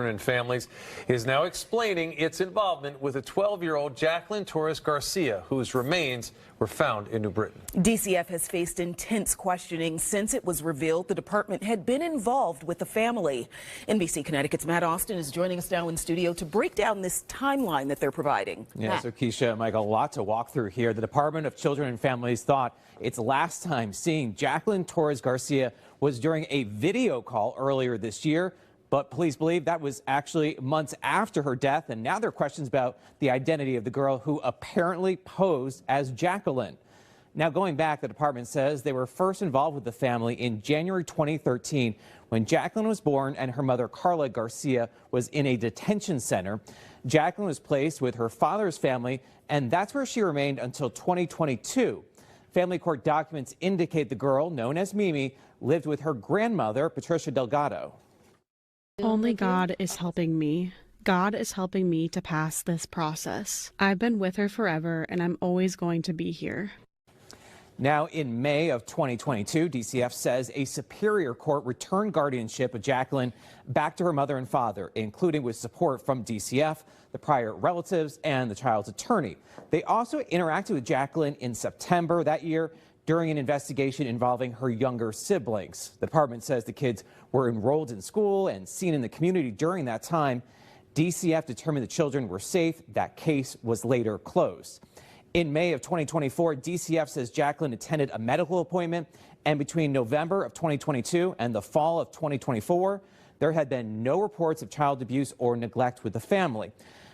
and Families is now explaining its involvement with a 12-year-old Jacqueline Torres-García, whose remains were found in New Britain. DCF has faced intense questioning since it was revealed the department had been involved with the family. NBC Connecticut's Matt Austin is joining us now in studio to break down this timeline that they're providing. Yeah, so Keisha, Mike, a lot to walk through here. The Department of Children and Families thought its last time seeing Jacqueline Torres-García was during a video call earlier this year. But police believe that was actually months after her death, and now there are questions about the identity of the girl who apparently posed as Jacqueline. Now, going back, the department says they were first involved with the family in January 2013 when Jacqueline was born and her mother, Carla Garcia, was in a detention center. Jacqueline was placed with her father's family, and that's where she remained until 2022. Family court documents indicate the girl, known as Mimi, lived with her grandmother, Patricia Delgado. Only God is helping me. God is helping me to pass this process. I've been with her forever, and I'm always going to be here. Now, in May of 2022, DCF says a superior court returned guardianship of Jacqueline back to her mother and father, including with support from DCF, the prior relatives, and the child's attorney. They also interacted with Jacqueline in September that year during an investigation involving her younger siblings. The department says the kids were enrolled in school and seen in the community during that time. DCF determined the children were safe. That case was later closed. In May of 2024, DCF says Jacqueline attended a medical appointment, and between November of 2022 and the fall of 2024, there had been no reports of child abuse or neglect with the family.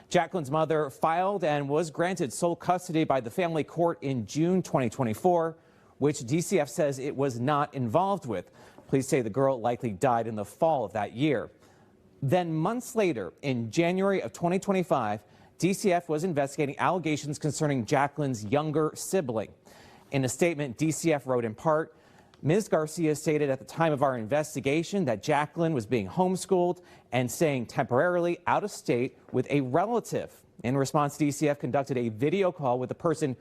Jacqueline's mother filed and was granted sole custody by the family court in June 2024, which DCF says it was not involved with. Police say the girl likely died in the fall of that year. Then months later, in January of 2025, DCF was investigating allegations concerning Jacqueline's younger sibling. In a statement, DCF wrote in part, Ms. Garcia stated at the time of our investigation that Jacqueline was being homeschooled and staying temporarily out of state with a relative. In response, DCF conducted a video call with the person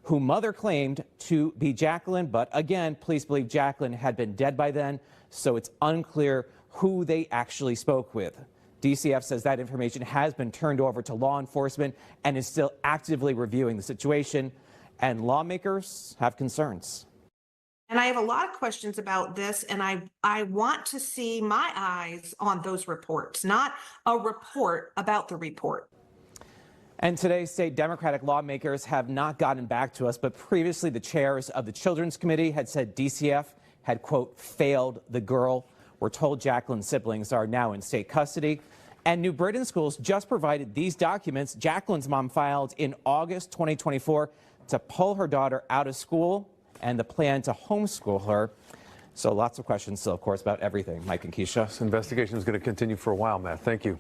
who mother claimed to be Jacqueline, but again, police believe Jacqueline had been dead by then, so it's unclear who they actually spoke with. DCF says that information has been turned over to law enforcement and is still actively reviewing the situation, and lawmakers have concerns. And I have a lot of questions about this, and I want to see my eyes on those reports, not a report about the report. And today, state Democratic lawmakers have not gotten back to us, but previously the chairs of the Children's Committee had said DCF had, quote, failed the girl. We're told Jacqueline's siblings are now in state custody. And New Britain schools just provided these documents Jacqueline's mom filed in August 2024 to pull her daughter out of school and the plan to homeschool her. So lots of questions still, of course, about everything. Mike and Keisha. This investigation is going to continue for a while, Matt. Thank you.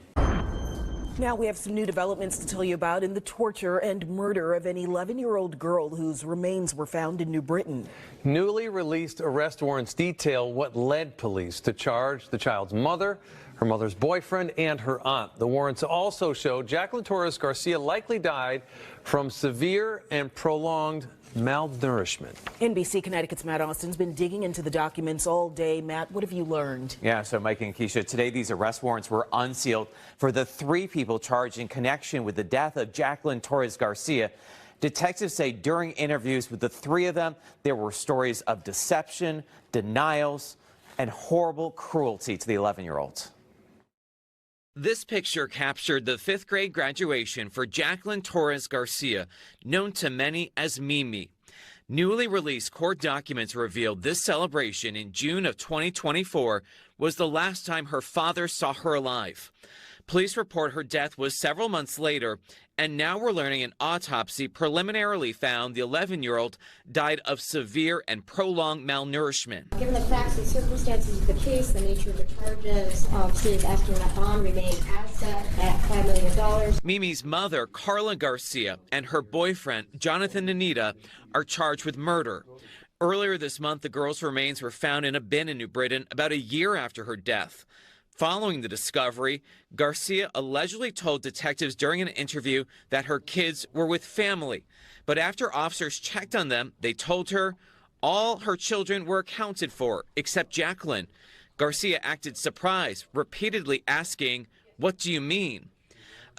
Now we have some new developments to tell you about in the torture and murder of an 11-year-old girl whose remains were found in New Britain. Newly released arrest warrants detail what led police to charge the child's mother, her mother's boyfriend, and her aunt. The warrants also show Jacqueline Torres-García likely died from severe and prolonged malnourishment. NBC Connecticut's Matt Austin's been digging into the documents all day. Matt, what have you learned? Yeah, so Mike and Keisha, today these arrest warrants were unsealed for the 3 people charged in connection with the death of Jacqueline Torres-García. Detectives say during interviews with the 3 of them, there were stories of deception, denials, and horrible cruelty to the 11-year-old. This picture captured the 5th grade graduation for Jacqueline Torres-García, known to many as Mimi. Newly released court documents revealed this celebration in June of 2024 was the last time her father saw her alive. Police report her death was several months later, and now we're learning an autopsy preliminarily found the 11-year-old died of severe and prolonged malnourishment. Given the facts and circumstances of the case, the nature of the charges, she is asking that bond remain as set at $5 million. Mimi's mother, Carla Garcia, and her boyfriend, Jonathan Anita, are charged with murder. Earlier this month, the girl's remains were found in a bin in New Britain about a year after her death. Following the discovery, Garcia allegedly told detectives during an interview that her kids were with family. But after officers checked on them, they told her all her children were accounted for, except Jacqueline. Garcia acted surprised, repeatedly asking, What do you mean?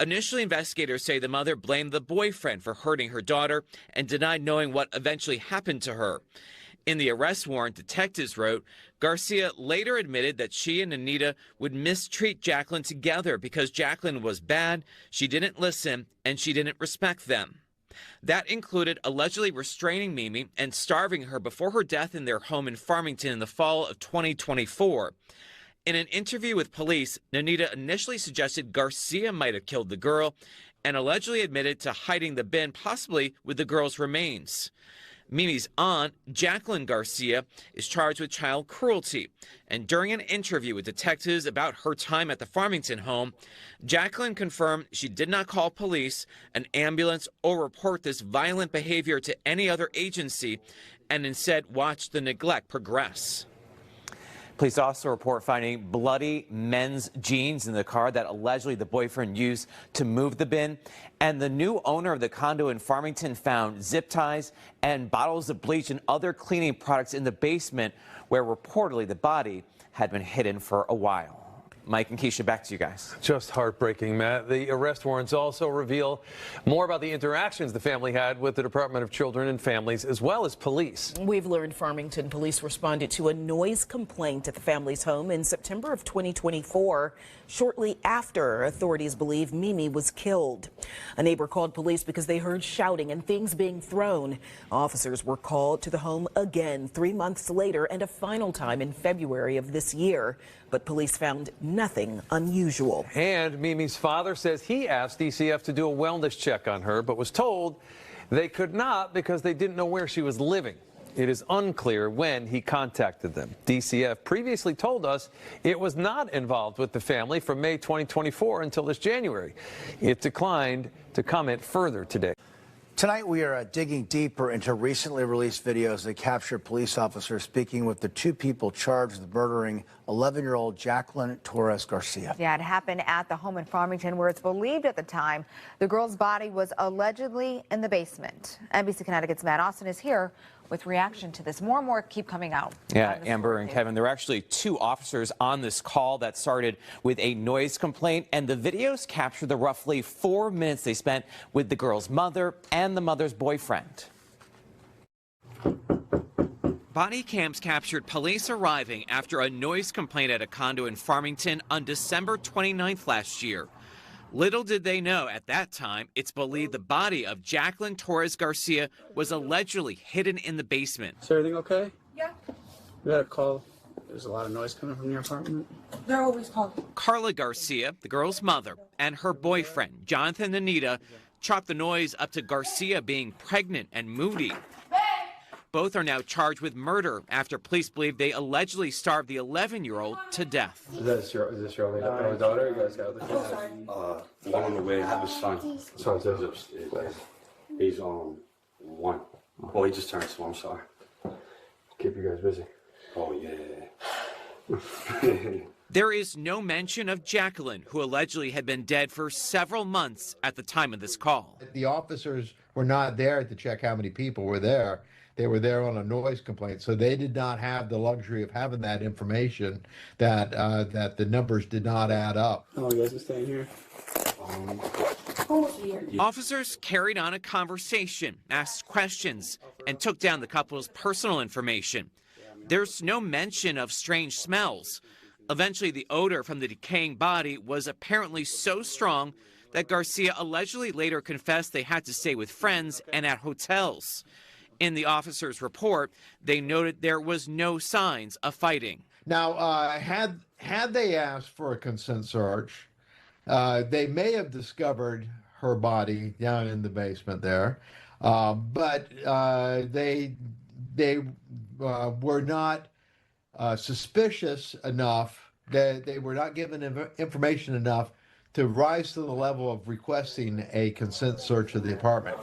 Initially, investigators say the mother blamed the boyfriend for hurting her daughter and denied knowing what eventually happened to her. In the arrest warrant, detectives wrote, Garcia later admitted that she and Anita would mistreat Jacqueline together because Jacqueline was bad, she didn't listen, and she didn't respect them. That included allegedly restraining Mimi and starving her before her death in their home in Farmington in the fall of 2024. In an interview with police, Anita initially suggested Garcia might have killed the girl and allegedly admitted to hiding the bin, possibly with the girl's remains. Mimi's aunt, Jacqueline Garcia, is charged with child cruelty. And during an interview with detectives about her time at the Farmington home, Jacqueline confirmed she did not call police, an ambulance, or report this violent behavior to any other agency, and instead watched the neglect progress. Police also report finding bloody men's jeans in the car that allegedly the boyfriend used to move the bin. And the new owner of the condo in Farmington found zip ties and bottles of bleach and other cleaning products in the basement where reportedly the body had been hidden for a while. Mike and Keisha, back to you guys. Just heartbreaking, Matt. The arrest warrants also reveal more about the interactions the family had with the Department of Children and Families, as well as police. We've learned Farmington police responded to a noise complaint at the family's home in September of 2024, shortly after authorities believe Mimi was killed. A neighbor called police because they heard shouting and things being thrown. Officers were called to the home again 3 months later and a final time in February of this year. But police found nothing unusual. And Mimi's father says he asked DCF to do a wellness check on her, but was told they could not because they didn't know where she was living. It is unclear when he contacted them. DCF previously told us it was not involved with the family from May 2024 until this January. It declined to comment further today. Tonight, we are digging deeper into recently released videos that capture police officers speaking with the two people charged with murdering 11-year-old Jacqueline Torres-Garcia. Yeah, it happened at the home in Farmington where it's believed at the time the girl's body was allegedly in the basement. NBC Connecticut's Matt Austin is here with reaction to this. More and more keep coming out. Yeah, Amber and Kevin, there were actually two officers on this call that started with a noise complaint, and the videos capture the roughly 4 minutes they spent with the girl's mother and the mother's boyfriend. Body cams captured police arriving after a noise complaint at a condo in Farmington on December 29th last year. Little did they know at that time, it's believed the body of Jacqueline Torres-Garcia was allegedly hidden in the basement. Is everything okay? Yeah. We got a call. There's a lot of noise coming from your apartment. They're always calling. Carla Garcia, the girl's mother, and her boyfriend, Jonathan and Anita, chalked the noise up to Garcia being pregnant and moody. Both are now charged with murder after police believe they allegedly starved the 11-year-old to death. Is this your only daughter? You guys got the kid? One on the way. I have a son. Son's upstairs. He's on 1. Oh, he just turned 2. I'm sorry. Keep you guys busy. Oh, yeah. There is no mention of Jacqueline, who allegedly had been dead for several months at the time of this call. The officers were not there to check how many people were there. They were there on a noise complaint, so they did not have the luxury of having that information that that the numbers did not add up. How long you guys been staying here? Officers carried on a conversation, asked questions, and took down the couple's personal information. There's no mention of strange smells. Eventually, the odor from the decaying body was apparently so strong that Garcia allegedly later confessed they had to stay with friends and at hotels. In the officers' report, they noted there was no signs of fighting. Now, had they asked for a consent search, they may have discovered her body down in the basement there, but they were not suspicious enough. They were not given information enough to rise to the level of requesting a consent search of the apartment.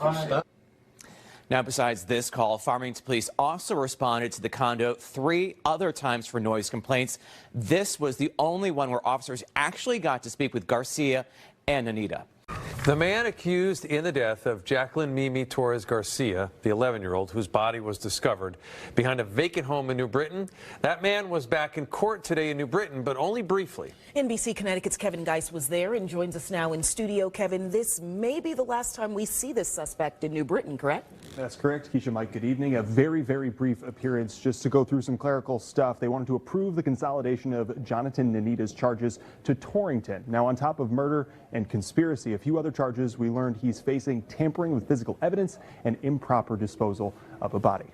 Now, besides this call, Farmington police also responded to the condo 3 other times for noise complaints. This was the only one where officers actually got to speak with Garcia and Anita. The man accused in the death of Jacqueline Mimi Torres-Garcia, the 11-year-old whose body was discovered behind a vacant home in New Britain. That man was back in court today in New Britain, but only briefly. NBC Connecticut's Kevin Geis was there and joins us now in studio. Kevin, this may be the last time we see this suspect in New Britain, correct? That's correct. Keisha, Mike, good evening. A very, very brief appearance just to go through some clerical stuff. They wanted to approve the consolidation of Jonathan Nanita's charges to Torrington. Now, on top of murder and conspiracy, a few other charges, we learned he's facing tampering with physical evidence and improper disposal of a body.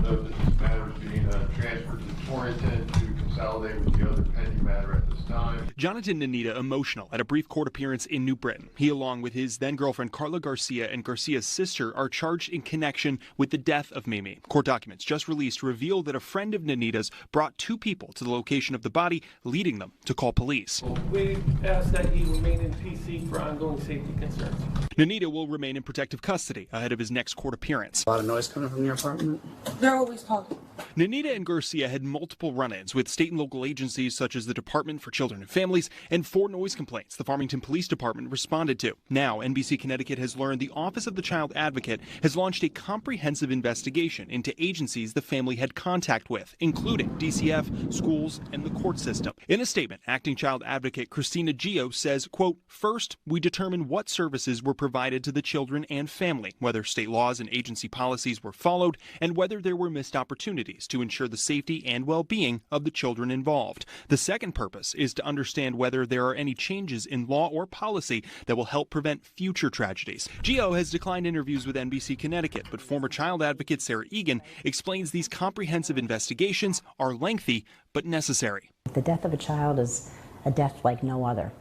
Note that this matter is being transferred to Torrington to consolidate with the other pending matter at this time. Jonathan Nanita emotional at a brief court appearance in New Britain. He, along with his then-girlfriend Carla Garcia and Garcia's sister, are charged in connection with the death of Mimi. Court documents just released reveal that a friend of Nanita's brought two people to the location of the body, leading them to call police. We ask that he remain in PC for ongoing safety concerns. Nanita will remain in protective custody ahead of his next court appearance. A lot of noise coming from your apartment? They're always talking. Nanita and Garcia had multiple run-ins with state and local agencies such as the Department for Children and Families and 4 noise complaints the Farmington Police Department responded to. Now, NBC Connecticut has learned the Office of the Child Advocate has launched a comprehensive investigation into agencies the family had contact with, including DCF, schools, and the court system. In a statement, Acting Child Advocate Christina Gio says, quote, "First, we determine what services were provided to the children and family, whether state laws and agency policies were followed, and whether there were missed opportunities to ensure the safety and well-being of the children involved. The second purpose is to understand whether there are any changes in law or policy that will help prevent future tragedies." Gio has declined interviews with NBC Connecticut, but former child advocate Sarah Egan explains these comprehensive investigations are lengthy but necessary. The death of a child is a death like no other,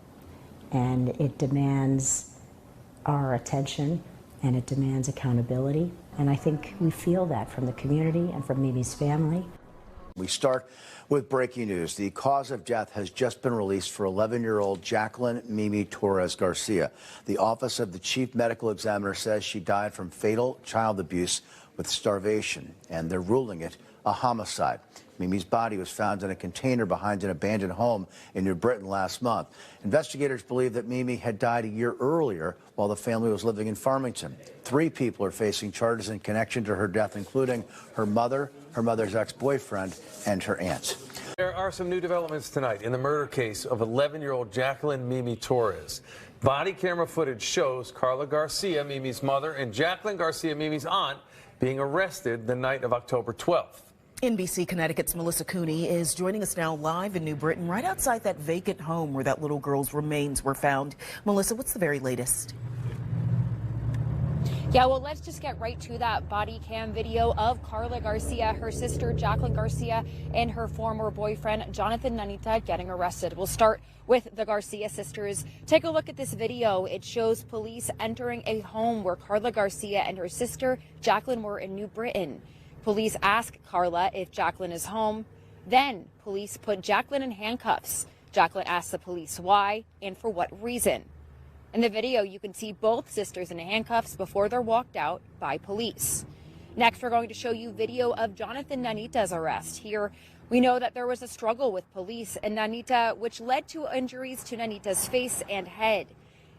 and it demands our attention and it demands accountability. And I think we feel that from the community and from Mimi's family. We start with breaking news. The cause of death has just been released for 11-year-old Jacqueline Mimi Torres-Garcia. The Office of the Chief Medical Examiner says she died from fatal child abuse with starvation, and they're ruling it a homicide. Mimi's body was found in a container behind an abandoned home in New Britain last month. Investigators believe that Mimi had died a year earlier while the family was living in Farmington. 3 people are facing charges in connection to her death, including her mother, her mother's ex-boyfriend, and her aunt. There are some new developments tonight in the murder case of 11-year-old Jacqueline Mimi Torres. Body camera footage shows Carla Garcia, Mimi's mother, and Jacqueline Garcia, Mimi's aunt, being arrested the night of October 12th. NBC Connecticut's Melissa Cooney is joining us now live in New Britain, right outside that vacant home where that little girl's remains were found. Melissa, what's the very latest? Yeah, well, let's just get right to that body cam video of Carla Garcia, her sister Jacqueline Garcia, and her former boyfriend Jonathan Nanita getting arrested. We'll start with the Garcia sisters. Take a look at this video. It shows police entering a home where Carla Garcia and her sister Jacqueline were in New Britain. Police ask Carla if Jacqueline is home. Then police put Jacqueline in handcuffs. Jacqueline asks the police why and for what reason. In the video, you can see both sisters in handcuffs before they're walked out by police. Next, we're going to show you video of Jonathan Nanita's arrest. Here, we know that there was a struggle with police and Nanita, which led to injuries to Nanita's face and head.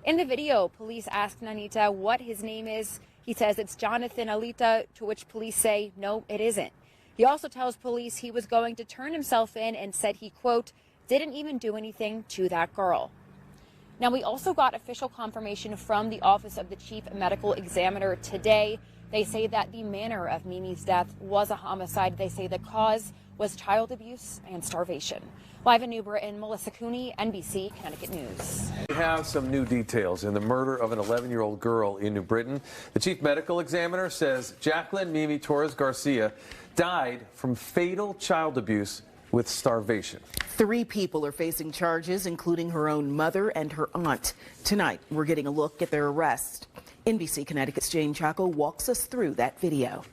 In the video, police ask Nanita what his name is. He says it's Jonathan Alita, to which police say, no, it isn't. He also tells police he was going to turn himself in and said he, quote, didn't even do anything to that girl. Now, we also got official confirmation from the Office of the Chief Medical Examiner today. They say that the manner of Mimi's death was a homicide. They say the cause was child abuse and starvation. Live in New Britain, Melissa Cooney, NBC Connecticut News. We have some new details in the murder of an 11-year-old girl in New Britain. The chief medical examiner says Jacqueline Mimi Torres-Garcia died from fatal child abuse with starvation. 3 people are facing charges, including her own mother and her aunt. Tonight, we're getting a look at their arrest. NBC Connecticut's Jane Chaco walks us through that video.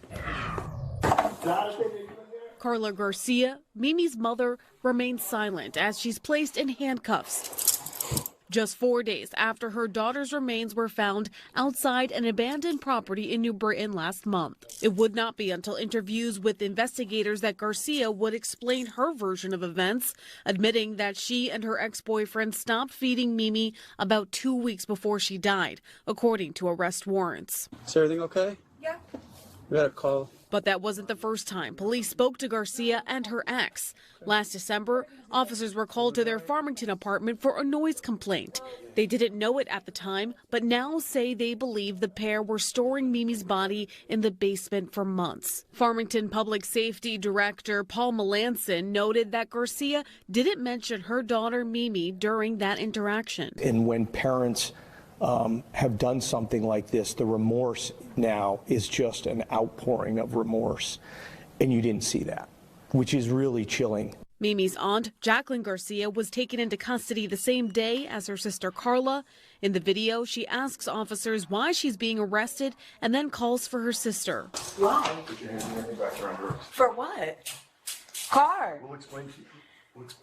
Carla Garcia, Mimi's mother, remains silent as she's placed in handcuffs. just 4 days after her daughter's remains were found outside an abandoned property in New Britain last month. It would not be until interviews with investigators that Garcia would explain her version of events, admitting that she and her ex-boyfriend stopped feeding Mimi about 2 weeks before she died, according to arrest warrants. Is everything okay? Yeah. We got a call. But that wasn't the first time police spoke to Garcia and her ex. Last December, officers were called to their Farmington apartment for a noise complaint. They didn't know it at the time, but now say they believe the pair were storing Mimi's body in the basement for months. Farmington Public Safety Director Paul Melanson noted that Garcia didn't mention her daughter Mimi during that interaction. And when parents have done something like this, the remorse now is just an outpouring of remorse, and you didn't see that, which is really chilling. Mimi's aunt, Jacqueline Garcia, was taken into custody the same day as her sister Carla. In the video, she asks officers why she's being arrested and then calls for her sister. Why? For what? Car. We'll explain to you.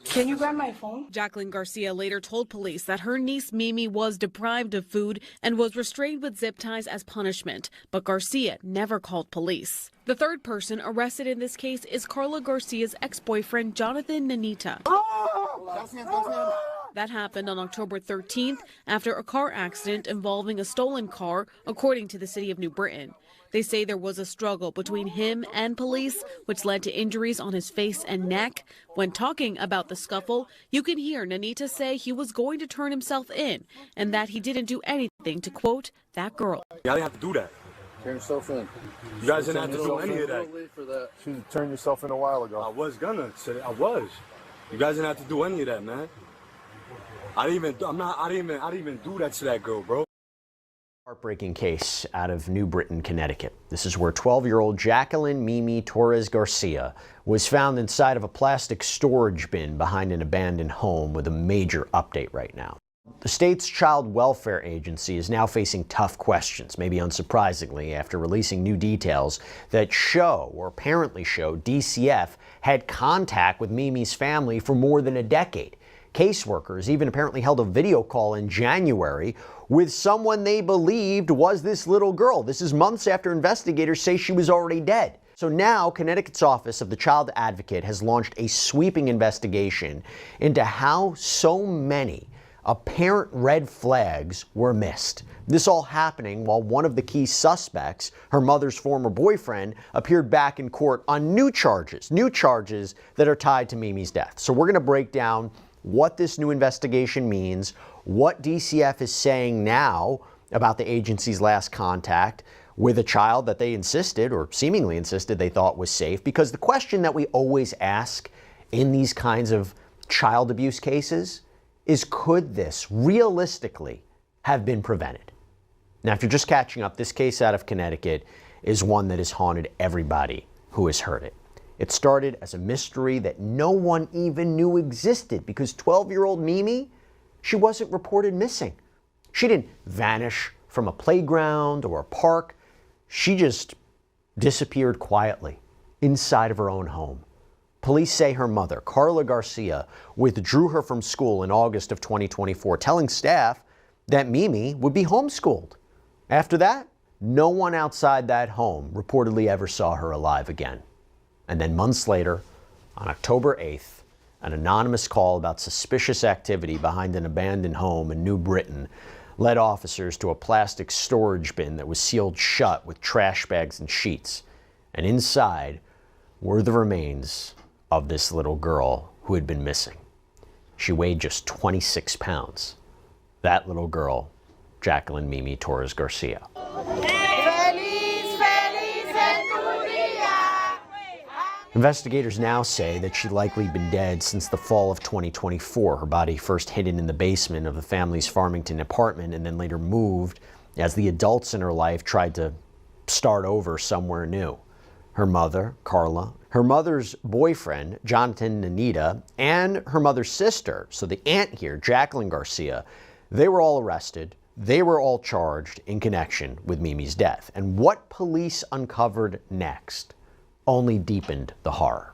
Can you grab my phone? Jacqueline Garcia later told police that her niece Mimi was deprived of food and was restrained with zip ties as punishment, but Garcia never called police. The third person arrested in this case is Carla Garcia's ex-boyfriend, Jonathan Nanita. That happened on October 13th after a car accident involving a stolen car, according to the city of New Britain. They say there was a struggle between him and police, which led to injuries on his face and neck. When talking about the scuffle, you can hear Nanita say he was going to turn himself in and that he didn't do anything to, quote, that girl. I didn't have to do that. Turn yourself in. You guys didn't have to do any of that. You should turn yourself in a while ago. I was gonna say I was. You guys didn't have to do any of that, man. I didn't even do that to that girl, bro. Heartbreaking case out of New Britain, Connecticut. This is where 12-year-old Jacqueline Mimi Torres-Garcia was found inside of a plastic storage bin behind an abandoned home, with a major update right now. The state's child welfare agency is now facing tough questions, maybe unsurprisingly, after releasing new details that show, or apparently show, DCF had contact with Mimi's family for more than a decade. Caseworkers even apparently held a video call in January with someone they believed was this little girl. This is months after investigators say she was already dead. So now Connecticut's Office of the Child Advocate has launched a sweeping investigation into how so many apparent red flags were missed. This all happening while one of the key suspects, her mother's former boyfriend, appeared back in court on new charges that are tied to Mimi's death. So we're going to break down what this new investigation means, what DCF is saying now about the agency's last contact with a child that they insisted, or seemingly insisted, they thought was safe. Because the question that we always ask in these kinds of child abuse cases is, could this realistically have been prevented? Now, if you're just catching up, this case out of Connecticut is one that has haunted everybody who has heard it. It started as a mystery that no one even knew existed, because 12-year-old Mimi, she wasn't reported missing. She didn't vanish from a playground or a park. She just disappeared quietly inside of her own home. Police say her mother, Carla Garcia, withdrew her from school in August of 2024, telling staff that Mimi would be homeschooled. After that, no one outside that home reportedly ever saw her alive again. And then months later, on October 8th, an anonymous call about suspicious activity behind an abandoned home in New Britain led officers to a plastic storage bin that was sealed shut with trash bags and sheets. And inside were the remains of this little girl who had been missing. She weighed just 26 pounds. That little girl, Jacqueline Mimi Torres-Garcia. Investigators now say that she'd likely been dead since the fall of 2024. Her body first hidden in the basement of the family's Farmington apartment and then later moved as the adults in her life tried to start over somewhere new. Her mother, Carla, her mother's boyfriend, Jonathan Nanita, and her mother's sister, so the aunt here, Jacqueline Garcia, they were all arrested. They were all charged in connection with Mimi's death. And what police uncovered next only deepened the horror.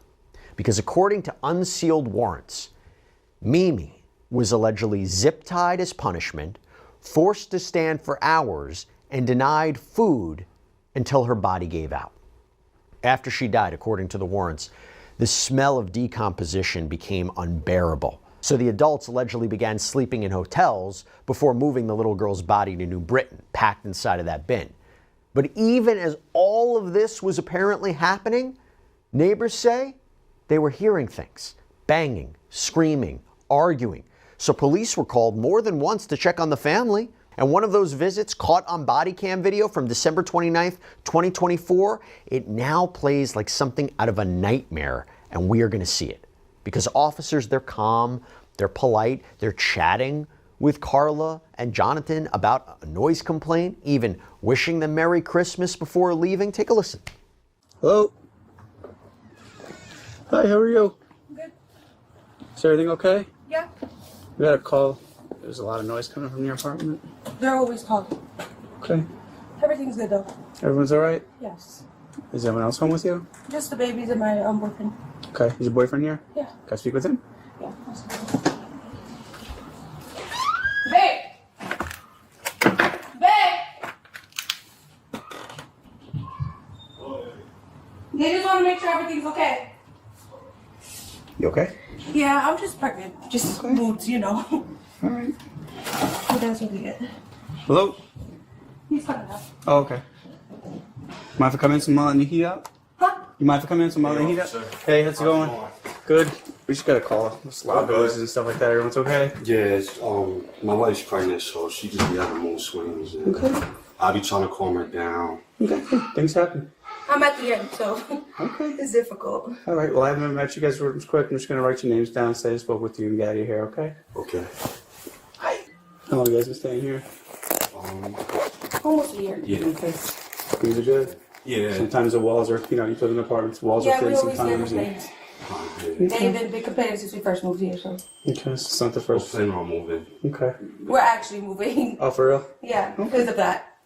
Because according to unsealed warrants, Mimi was allegedly zip-tied as punishment, forced to stand for hours, and denied food until her body gave out. After she died, according to the warrants, the smell of decomposition became unbearable. So the adults allegedly began sleeping in hotels before moving the little girl's body to New Britain, packed inside of that bin. But even as all of this was apparently happening, neighbors say they were hearing things, banging, screaming, arguing. So police were called more than once to check on the family. And one of those visits, caught on body cam video from December 29th, 2024, it now plays like something out of a nightmare, and we are going to see it. Because officers, they're calm, they're polite, they're chatting with Carla and Jonathan about a noise complaint, even wishing them Merry Christmas before leaving. Take a listen. Hello? Hi, how are you? Good. Is everything okay? Yeah. We got a call. There's a lot of noise coming from your apartment. They're always calling. Okay. Everything's good though. Everyone's all right? Yes. Is anyone else home with you? Just the babies and my boyfriend. Okay. Is your boyfriend here? Yeah. Can I speak with him? Yeah. Babe! Babe! They just want to make sure everything's okay. You okay? Yeah, I'm just pregnant. Just moods, you know. All right. But that's what we get. Hello? He's coming up. Oh, okay. Mind if I come in some and you heat up? Huh? You mind if I come in some and you heat up? Hey, how's it going? Good. We just got a call. There's a lot of noises and stuff like that. Everyone's okay? Yeah, it's, my wife's pregnant, so she just be having mood swings. And Okay. I'll be trying to calm her down. Okay. Things happen. I'm at the end, so Okay. it's difficult. All right. Well, I haven't met you guys real quick. I'm just going to write your names down, say I spoke with you, and get out of here, okay? Okay. How long you guys been staying here? Almost a year. Yeah. Okay. Things are good? Yeah. Sometimes the walls are, you live in apartments, walls Yeah, are we thin always get sometimes. complaints. Okay. They ain't been big complaints since we first moved here, so. Okay, so it's not the first. Plan on moving. Okay. We're actually moving. Oh, for real? Yeah, because of that.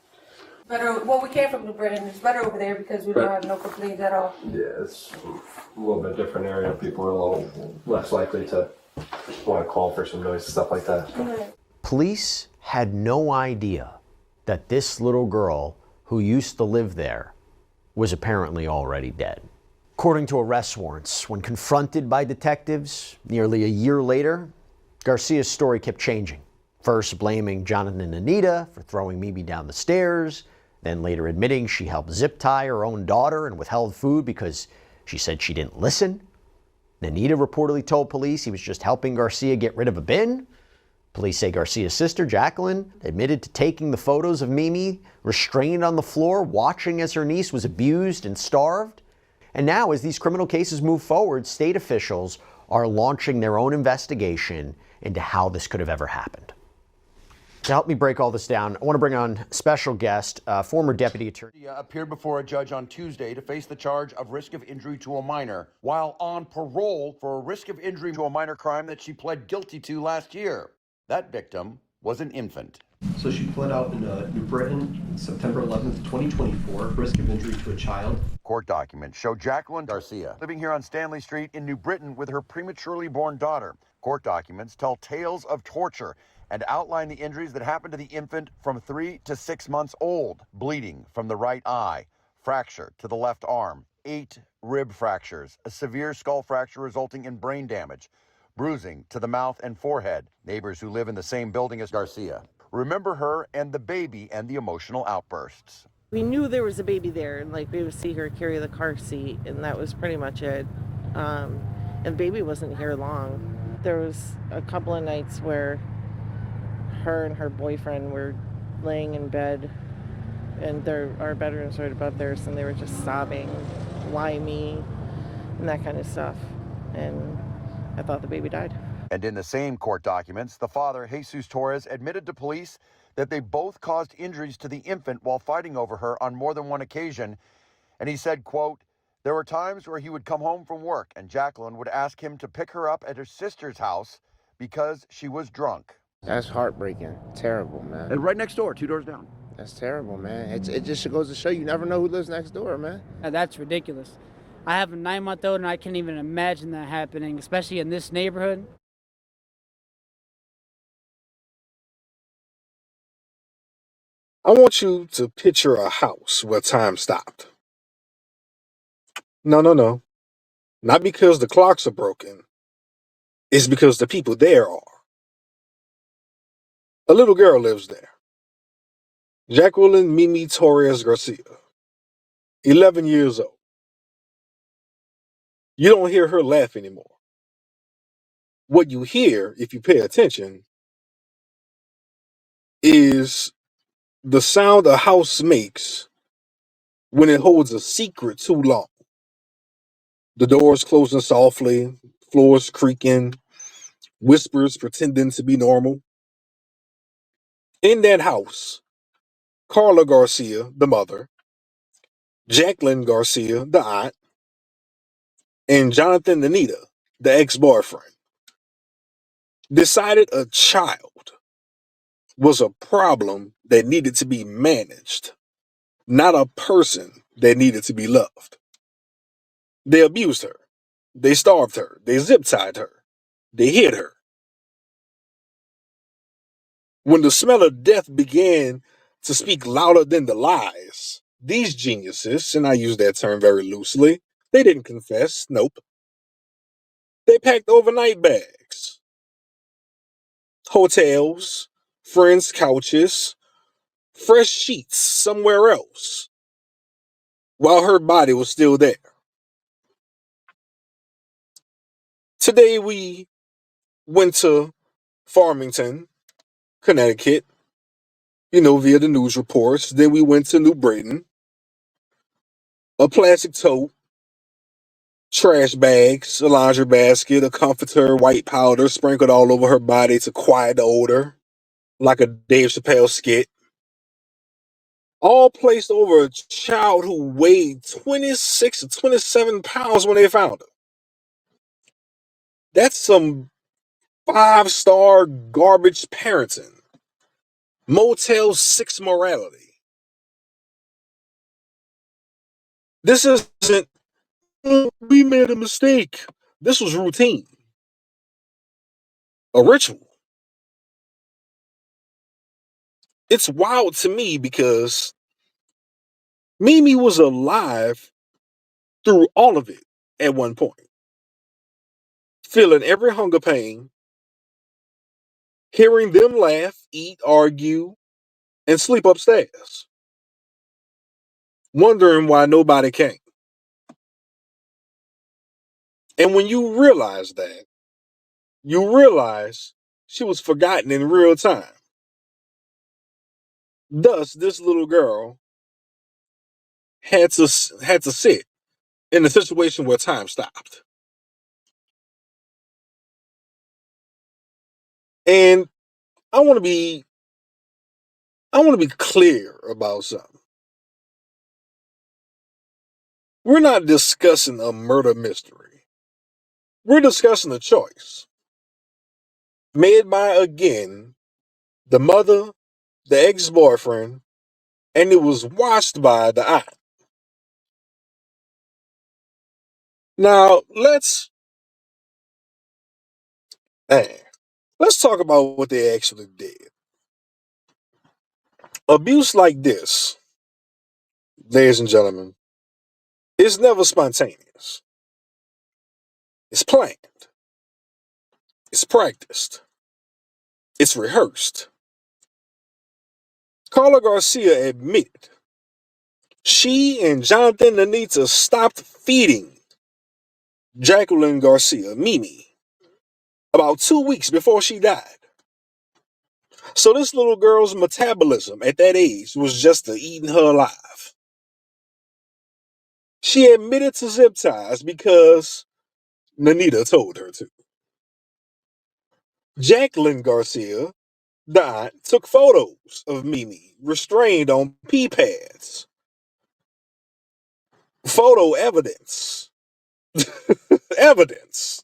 Better, well, we came from New Britain. It's better over there because we don't have no complaints at all. Yeah, it's a little bit different area. People are a little less likely to want to call for some noise, stuff like that. Police had no idea that this little girl who used to live there was apparently already dead. According to arrest warrants, when confronted by detectives nearly a year later, Garcia's story kept changing. First blaming Jonathan and Anita for throwing Mimi down the stairs, then later admitting she helped zip tie her own daughter and withheld food because she said she didn't listen. Anita reportedly told police he was just helping Garcia get rid of a bin. Police say Garcia's sister, Jacqueline, admitted to taking the photos of Mimi restrained on the floor, watching as her niece was abused and starved. And now, as these criminal cases move forward, state officials are launching their own investigation into how this could have ever happened. To help me break all this down, I want to bring on special guest, former deputy attorney. Appeared before a judge on Tuesday to face the charge of risk of injury to a minor while on parole for a risk of injury to a minor crime that she pled guilty to last year. That victim was an infant. So she pled out in New Britain, September 11th, 2024, risk of injury to a child. Court documents show Jacqueline Garcia living here on Stanley Street in New Britain with her prematurely born daughter. Court documents tell tales of torture and outline the injuries that happened to the infant from 3 to 6 months old. Bleeding from the right eye, fracture to the left arm, 8 rib fractures, a severe skull fracture resulting in brain damage, bruising to the mouth and forehead. Neighbors who live in the same building as Garcia remember her and the baby and the emotional outbursts. We knew there was a baby there, and like we would see her carry the car seat, and that was pretty much it. And the baby wasn't here long. There was a couple of nights where her and her boyfriend were laying in bed, and our bedroom's right above theirs, and they were just sobbing, why me, and that kind of stuff. And I thought the baby died. And in the same court documents, the father, Jesus Torres, admitted to police that they both caused injuries to the infant while fighting over her on more than one occasion. And he said, quote, there were times where he would come home from work and Jacqueline would ask him to pick her up at her sister's house because she was drunk. That's heartbreaking. Terrible, man. And right next door, 2 doors down. That's terrible, man. It just goes to show you never know who lives next door, man. That's ridiculous. I have a 9-month-old and I can't even imagine that happening, especially in this neighborhood. I want you to picture a house where time stopped. No, no, no. Not because the clocks are broken. It's because the people there are. A little girl lives there. Jacqueline Mimi Torres-Garcia, 11 years old. You don't hear her laugh anymore. What you hear, if you pay attention, is the sound a house makes when it holds a secret too long. The doors closing softly, floors creaking, whispers pretending to be normal. In that house, Carla Garcia, the mother, Jacqueline Garcia, the aunt, and Jonathan Anita, the ex-boyfriend, decided a child was a problem that needed to be managed, not a person that needed to be loved. They abused her. They starved her. They zip-tied her. They hid her. When the smell of death began to speak louder than the lies, these geniuses, and I use that term very loosely, they didn't confess. Nope. They packed overnight bags, hotels, friends' couches, fresh sheets somewhere else, while her body was still there. Today we went to Farmington, Connecticut, via the news reports. Then we went to New Britain, a plastic tote, trash bags, a laundry basket, a comforter, white powder sprinkled all over her body to quiet the odor, like a Dave Chappelle skit. All placed over a child who weighed 26 or 27 pounds when they found her. That's some 5-star garbage parenting. Motel 6 morality. This isn't, we made a mistake. This was routine. A ritual. It's wild to me because Mimi was alive through all of it at one point. Feeling every hunger pain, hearing them laugh, eat, argue, and sleep upstairs. Wondering why nobody came. And when you realize that, you realize she was forgotten in real time. Thus, this little girl had to sit in a situation where time stopped. And I want to be clear about something. We're not discussing a murder mystery. We're discussing a choice made by, again, the mother, the ex-boyfriend, and it was watched by the aunt. Now, let's talk about what they actually did. Abuse like this, ladies and gentlemen, is never spontaneous. It's planned. It's practiced. It's rehearsed. Carla Garcia admitted she and Jonathan Anita stopped feeding Jacqueline Garcia, Mimi, about 2 weeks before she died. So this little girl's metabolism at that age was just to eating her alive. She admitted to zip ties because Nanita told her to. Jacqueline Garcia, the aunt, took photos of Mimi restrained on pee pads. Photo evidence. Evidence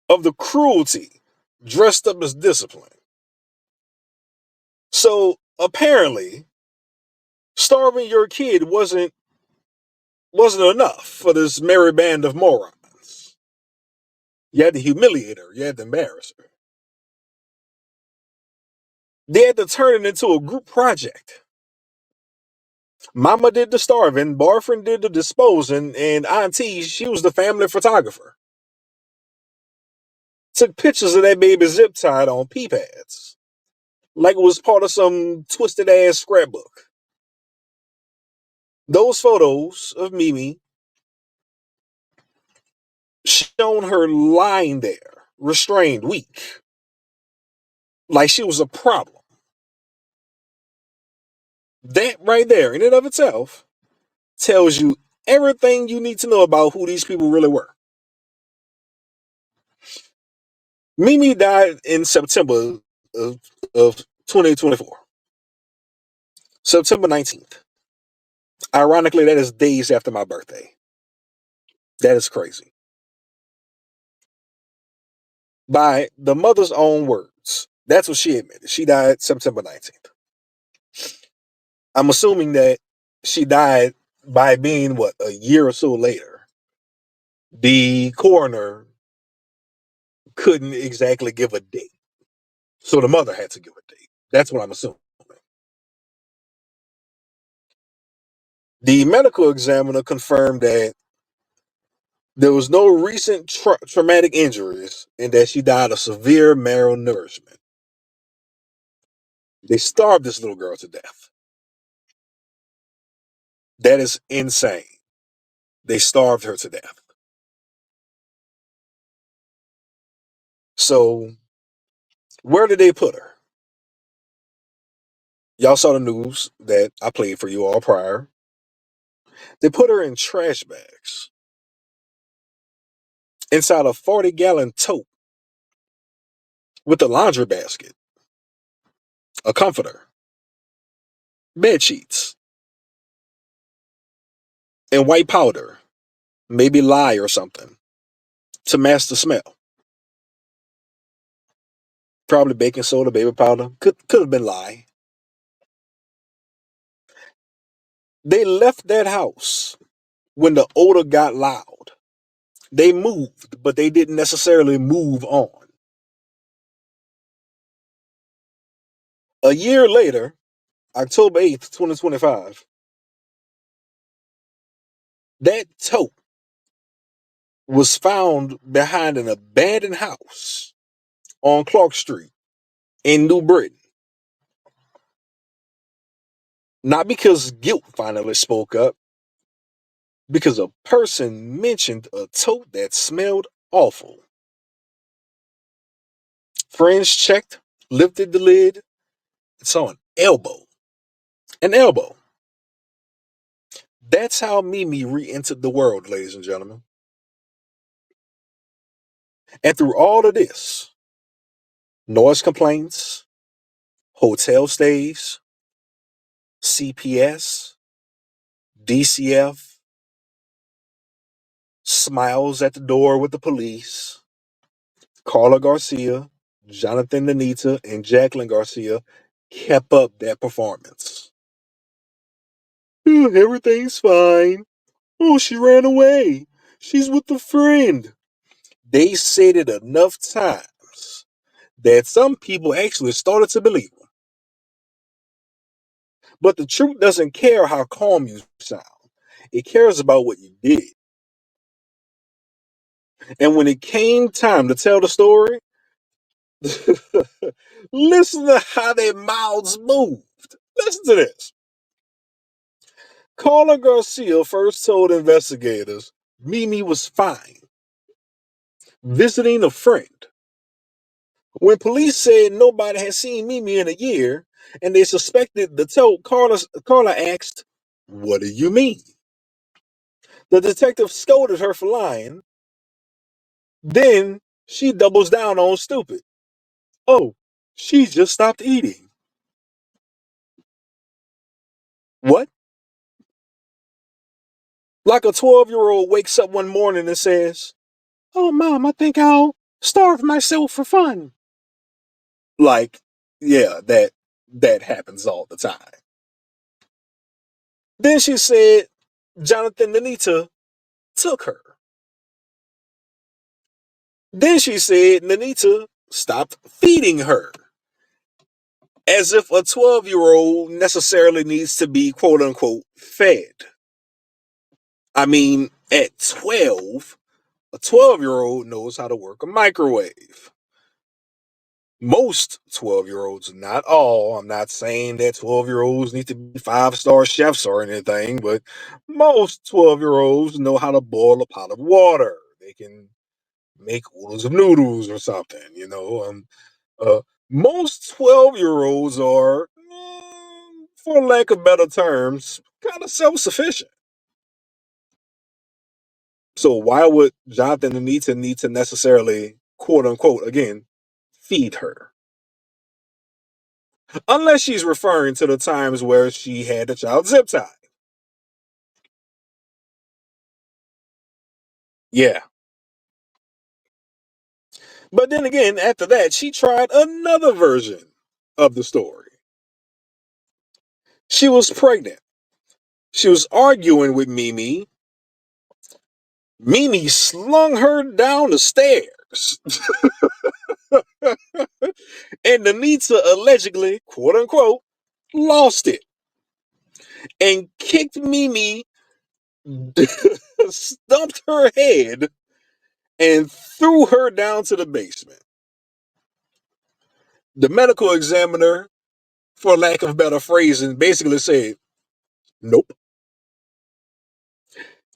of the cruelty dressed up as discipline. So apparently, starving your kid wasn't enough for this merry band of morons. You had to humiliate her. You had to embarrass her. They had to turn it into a group project. Mama did the starving, boyfriend did the disposing, and auntie, she was the family photographer. Took pictures of that baby zip tied on pee pads, like it was part of some twisted ass scrapbook. Those photos of Mimi shown her lying there, restrained, weak, like she was a problem. That right there, in and of itself, tells you everything you need to know about who these people really were. Mimi died in September of 2024. September 19th. Ironically, that is days after my birthday. That is crazy. By the mother's own words, that's what she admitted. She died September 19th. I'm assuming that she died by being, what, a year or so later. The coroner couldn't exactly give a date. So the mother had to give a date. That's what I'm assuming. The medical examiner confirmed that there was no recent traumatic injuries and that she died of severe malnourishment. They starved this little girl to death. That is insane. They starved her to death. So, where did they put her? Y'all saw the news that I played for you all prior. They put her in trash bags inside a 40-gallon tote with a laundry basket, a comforter, bed sheets, and white powder, maybe lye or something, to mask the smell. Probably baking soda, baby powder. Could have been lye. They left that house when the odor got loud. They moved, but they didn't necessarily move on. A year later, October 8th, 2025, that tote was found behind an abandoned house on Clark Street in New Britain. Not because guilt finally spoke up, because a person mentioned a tote that smelled awful. Friends checked, lifted the lid, and saw an elbow. An elbow. That's how Mimi re-entered the world, ladies and gentlemen. And through all of this, noise complaints, hotel stays, CPS, DCF, smiles at the door with the police, Carla Garcia, Jonathan Nanita, and Jacqueline Garcia kept up that performance. Everything's fine. Oh, she ran away. She's with a friend. They said it enough times that some people actually started to believe them. But the truth doesn't care how calm you sound. It cares about what you did. And when it came time to tell the story, listen to how their mouths moved. Listen to this. Carla Garcia first told investigators Mimi was fine, visiting a friend. When police said nobody had seen Mimi in a year and they suspected the tote, Carla asked, "What do you mean?" The detective scolded her for lying. Then she doubles down on stupid. Oh, she just stopped eating. What? Like a 12-year-old wakes up one morning and says, "Oh, Mom, I think I'll starve myself for fun." Like, yeah, that happens all the time. Then she said Jonathan Nanita took her. Then she said Nanita stopped feeding her. As if a 12-year-old necessarily needs to be quote unquote fed. I mean, at 12, a 12-year-old knows how to work a microwave. Most 12-year-olds, not all. I'm not saying that 12-year-olds need to be 5-star chefs or anything, but most 12-year-olds know how to boil a pot of water. They can make oodles of noodles or something, Uh, most 12-year-olds are, for lack of better terms, kind of self-sufficient. So why would Jonathan need to necessarily, quote unquote, again, feed her? Unless she's referring to the times where she had the child zip tied. Yeah. But then again, after that, she tried another version of the story. She was pregnant. She was arguing with Mimi. Mimi slung her down the stairs. And Anita allegedly, quote unquote, lost it and kicked Mimi, stumped her head, and threw her down to the basement. The medical examiner, for lack of better phrasing, basically said, nope.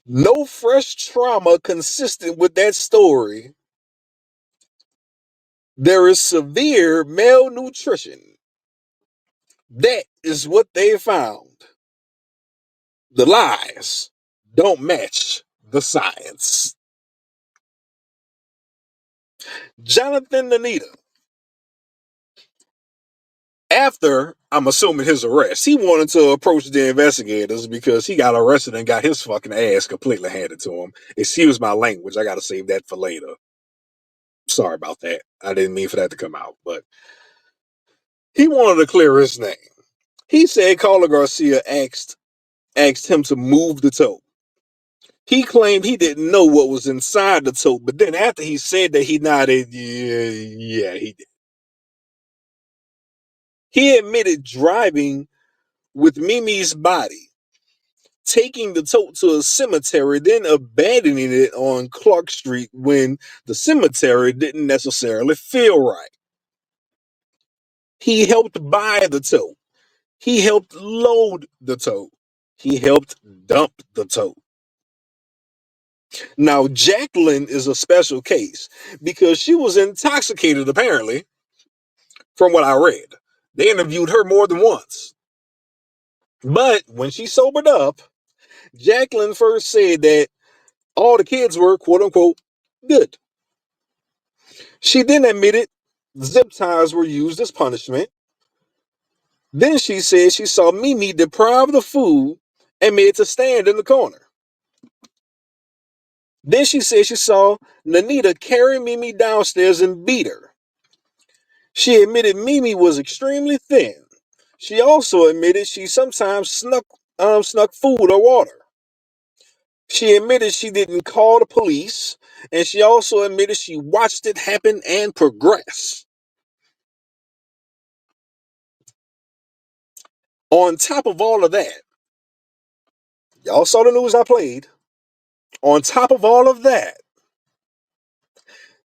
No fresh trauma consistent with that story. There is severe malnutrition. That is what they found. The lies don't match the science. Jonathan and Anita, after, I'm assuming, his arrest, he wanted to approach the investigators because he got arrested and got his fucking ass completely handed to him. Excuse my language. I got to save that for later. Sorry about that. I didn't mean for that to come out, but he wanted to clear his name. He said Torres-García asked him to move the tote. He claimed he didn't know what was inside the tote, but then after he said that, he nodded, yeah, he did. He admitted driving with Mimi's body, taking the tote to a cemetery, then abandoning it on Clark Street when the cemetery didn't necessarily feel right. He helped buy the tote. He helped load the tote. He helped dump the tote. Now, Jacqueline is a special case because she was intoxicated, apparently, from what I read. They interviewed her more than once. But when she sobered up, Jacqueline first said that all the kids were, quote unquote, good. She then admitted zip ties were used as punishment. Then she said she saw Mimi deprived of food and made to stand in the corner. Then she said she saw Nanita carry Mimi downstairs and beat her. She admitted Mimi was extremely thin. She also admitted she sometimes snuck food or water. She admitted she didn't call the police, and she also admitted she watched it happen and progress. On top of all of that, y'all saw the news I played. On top of all of that,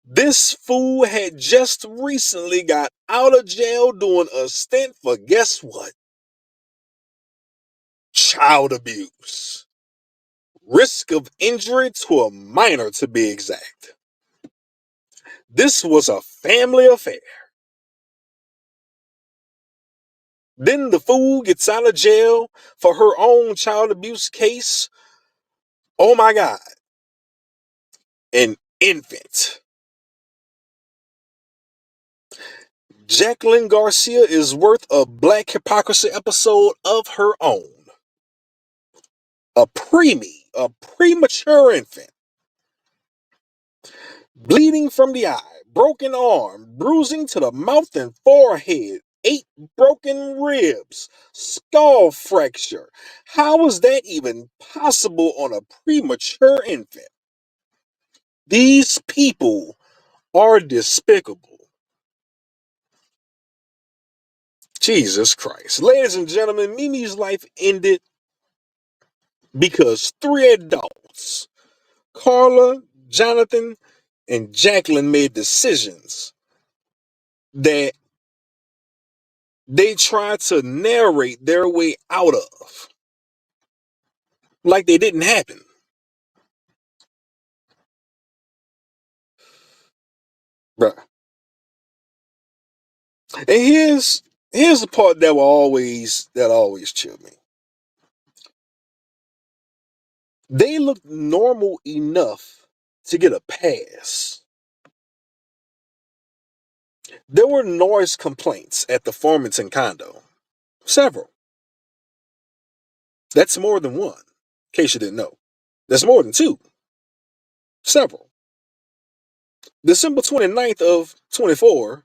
this fool had just recently got out of jail doing a stint for guess what? Child abuse. Risk of injury to a minor, to be exact. This was a family affair. Then the fool gets out of jail for her own child abuse case. Oh my God. An infant. Jacqueline Garcia is worth a black hypocrisy episode of her own. A premature infant. Bleeding from the eye, broken arm, bruising to the mouth and forehead, 8 broken ribs, skull fracture. How is that even possible on a premature infant? These people are despicable. Jesus Christ. Ladies and gentlemen, Mimi's life ended because 3 adults, Carla, Jonathan, and Jacqueline, made decisions that they tried to narrate their way out of, like they didn't happen. Bruh. And here's the part that always chill me. They looked normal enough to get a pass. There were noise complaints at the Farmington condo. Several. That's more than one, in case you didn't know. That's more than 2. Several. December 29th of 24,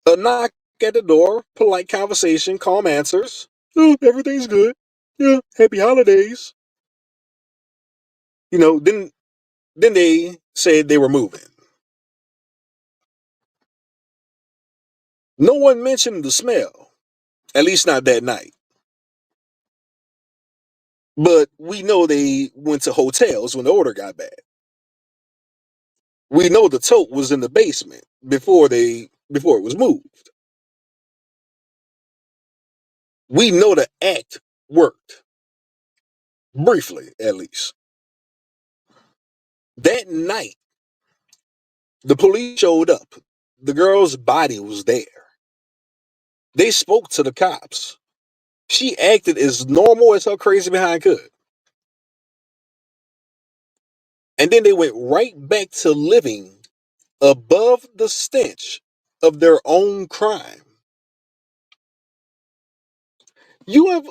a knock at the door, polite conversation, calm answers. Oh, everything's good. Yeah, happy holidays. Then they said they were moving. No one mentioned the smell, at least not that night. But we know they went to hotels when the order got bad. We know the tote was in the basement before it was moved. We know the act worked. Briefly, at least. That night, the police showed up. The girl's body was there. They spoke to the cops. She acted as normal as her crazy behind could. And then they went right back to living above the stench of their own crime. You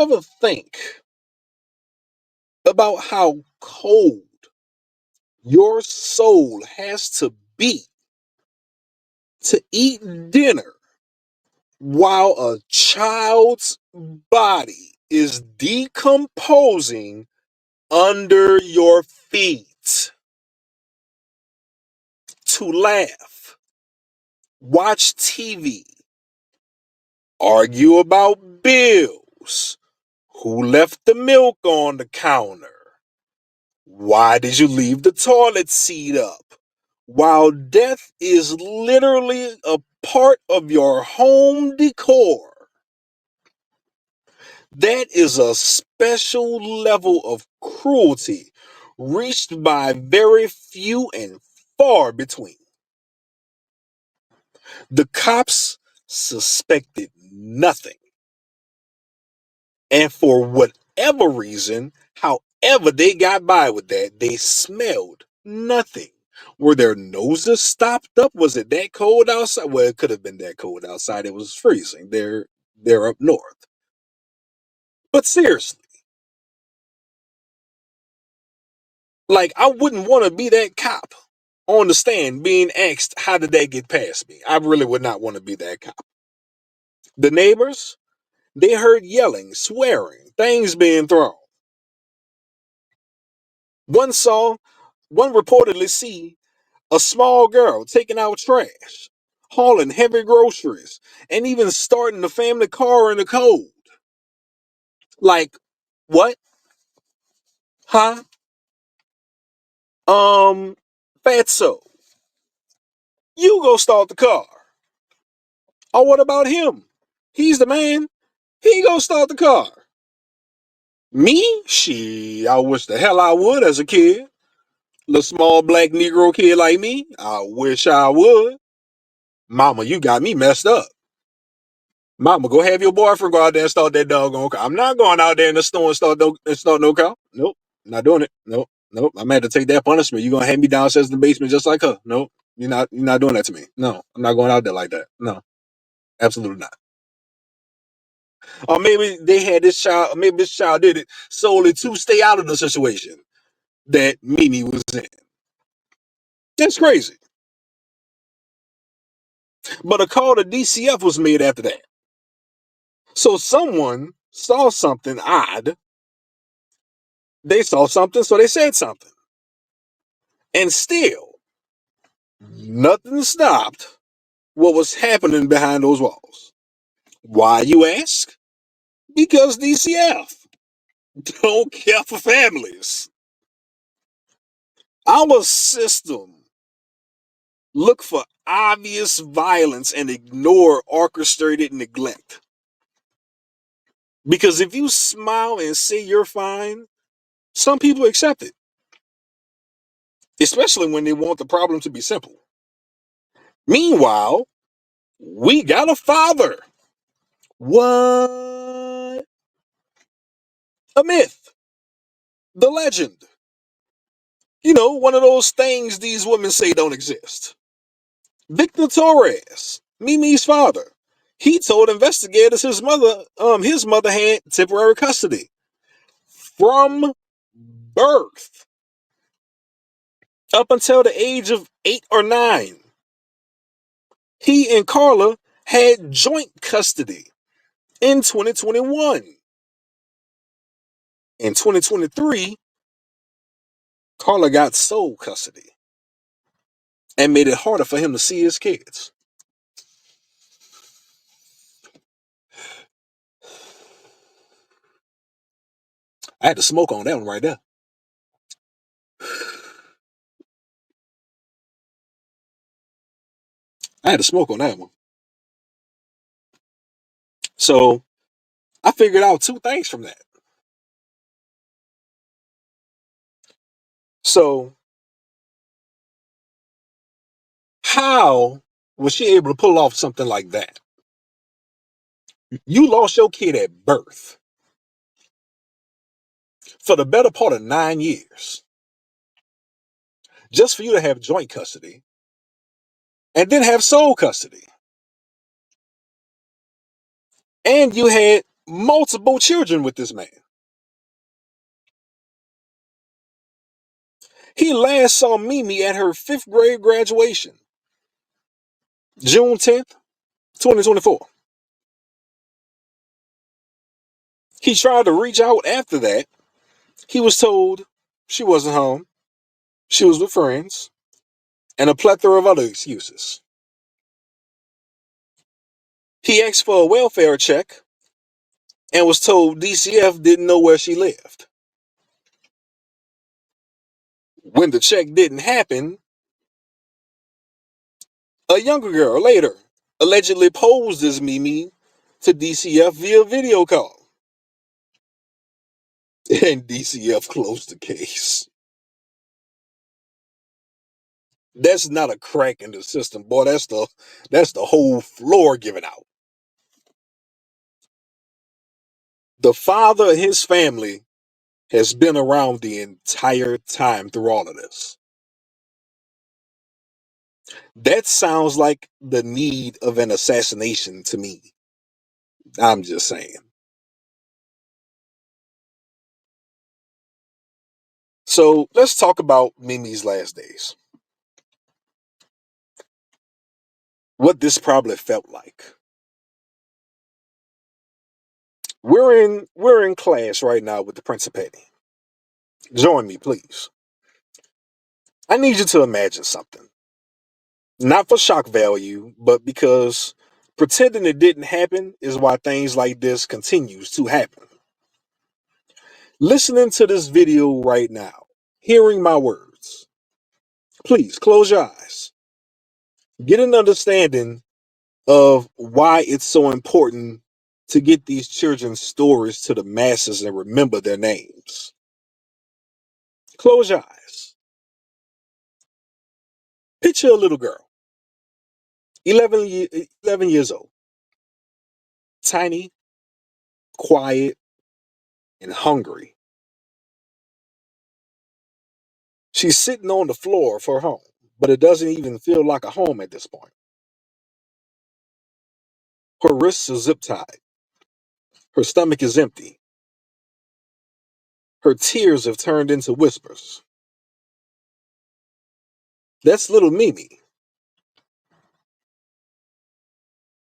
ever think about how cold your soul has to be to eat dinner while a child's body is decomposing under your feet? To laugh, watch TV, argue about bills, who left the milk on the counter, why did you leave the toilet seat up, while death is literally a part of your home decor. That is a special level of cruelty reached by very few and far between. The cops suspected nothing. And for whatever reason, however they got by with that, they smelled nothing. Were their noses stopped up? Was it that cold outside? Well, it could have been that cold outside. It was freezing. They're up north. But seriously, like, I wouldn't want to be that cop on the stand being asked, how did that get past me? I really would not want to be that cop. The neighbors, they heard yelling, swearing, things being thrown. One reportedly see a small girl taking out trash, hauling heavy groceries, and even starting the family car in the cold. Like, what? Huh? Fatso, you go start the car. Or what about him? He's the man. He go start the car. Me? I wish the hell I would as a kid. Little small black Negro kid like me. I wish I would. Mama, you got me messed up. Mama, go have your boyfriend go out there and start that doggone car. I'm not going out there in the store and start no car. Nope. Not doing it. Nope. I'm gonna have to take that punishment. You're gonna have me downstairs in the basement just like her. Nope. You're not doing that to me. No, I'm not going out there like that. No. Absolutely not. Or maybe they had this child, maybe this child did it solely to stay out of the situation that Mimi was in. That's crazy. But a call to DCF was made after that. So someone saw something odd. They saw something, so they said something. And still, nothing stopped what was happening behind those walls. Why, you ask? Because DCF don't care for families. Our system look for obvious violence and ignore orchestrated neglect. Because if you smile and say you're fine, some people accept it, especially when they want the problem to be simple. Meanwhile, we got a father. What? A myth. The legend. You know, one of those things these women say don't exist. Victor Torres, Mimi's father. He told investigators his mother had temporary custody from birth up until the age of 8 or 9. He and Carla had joint custody in 2021. In 2023, Carla got sole custody and made it harder for him to see his kids. I had to smoke on that one right there. I had to smoke on that one. So I figured out 2 things from that. So how was she able to pull off something like that? You lost your kid at birth for the better part of 9 years, just for you to have joint custody and then have sole custody. And you had multiple children with this man. He last saw Mimi at her 5th grade graduation, June 10th, 2024. He tried to reach out after that. He was told she wasn't home, she was with friends, and a plethora of other excuses. He asked for a welfare check and was told DCF didn't know where she lived. When the check didn't happen, a younger girl later allegedly posed as Mimi to DCF via video call. And DCF closed the case. That's not a crack in the system, boy. That's the whole floor giving out. The father and his family has been around the entire time through all of this. That sounds like the need of an assassination to me. I'm just saying. So let's talk about Mimi's last days. What this probably felt like. We're in class right now with the Principate. Join me, please. I need you to imagine something. Not for shock value, but because pretending it didn't happen is why things like this continues to happen. Listening to this video right now, hearing my words, please close your eyes. Get an understanding of why it's so important to get these children's stories to the masses and remember their names. Close your eyes. Picture a little girl, 11 years old, tiny, quiet, and hungry. She's sitting on the floor of her home, but it doesn't even feel like a home at this point. Her wrists are zip tied. Her stomach is empty. Her tears have turned into whispers. That's little Mimi.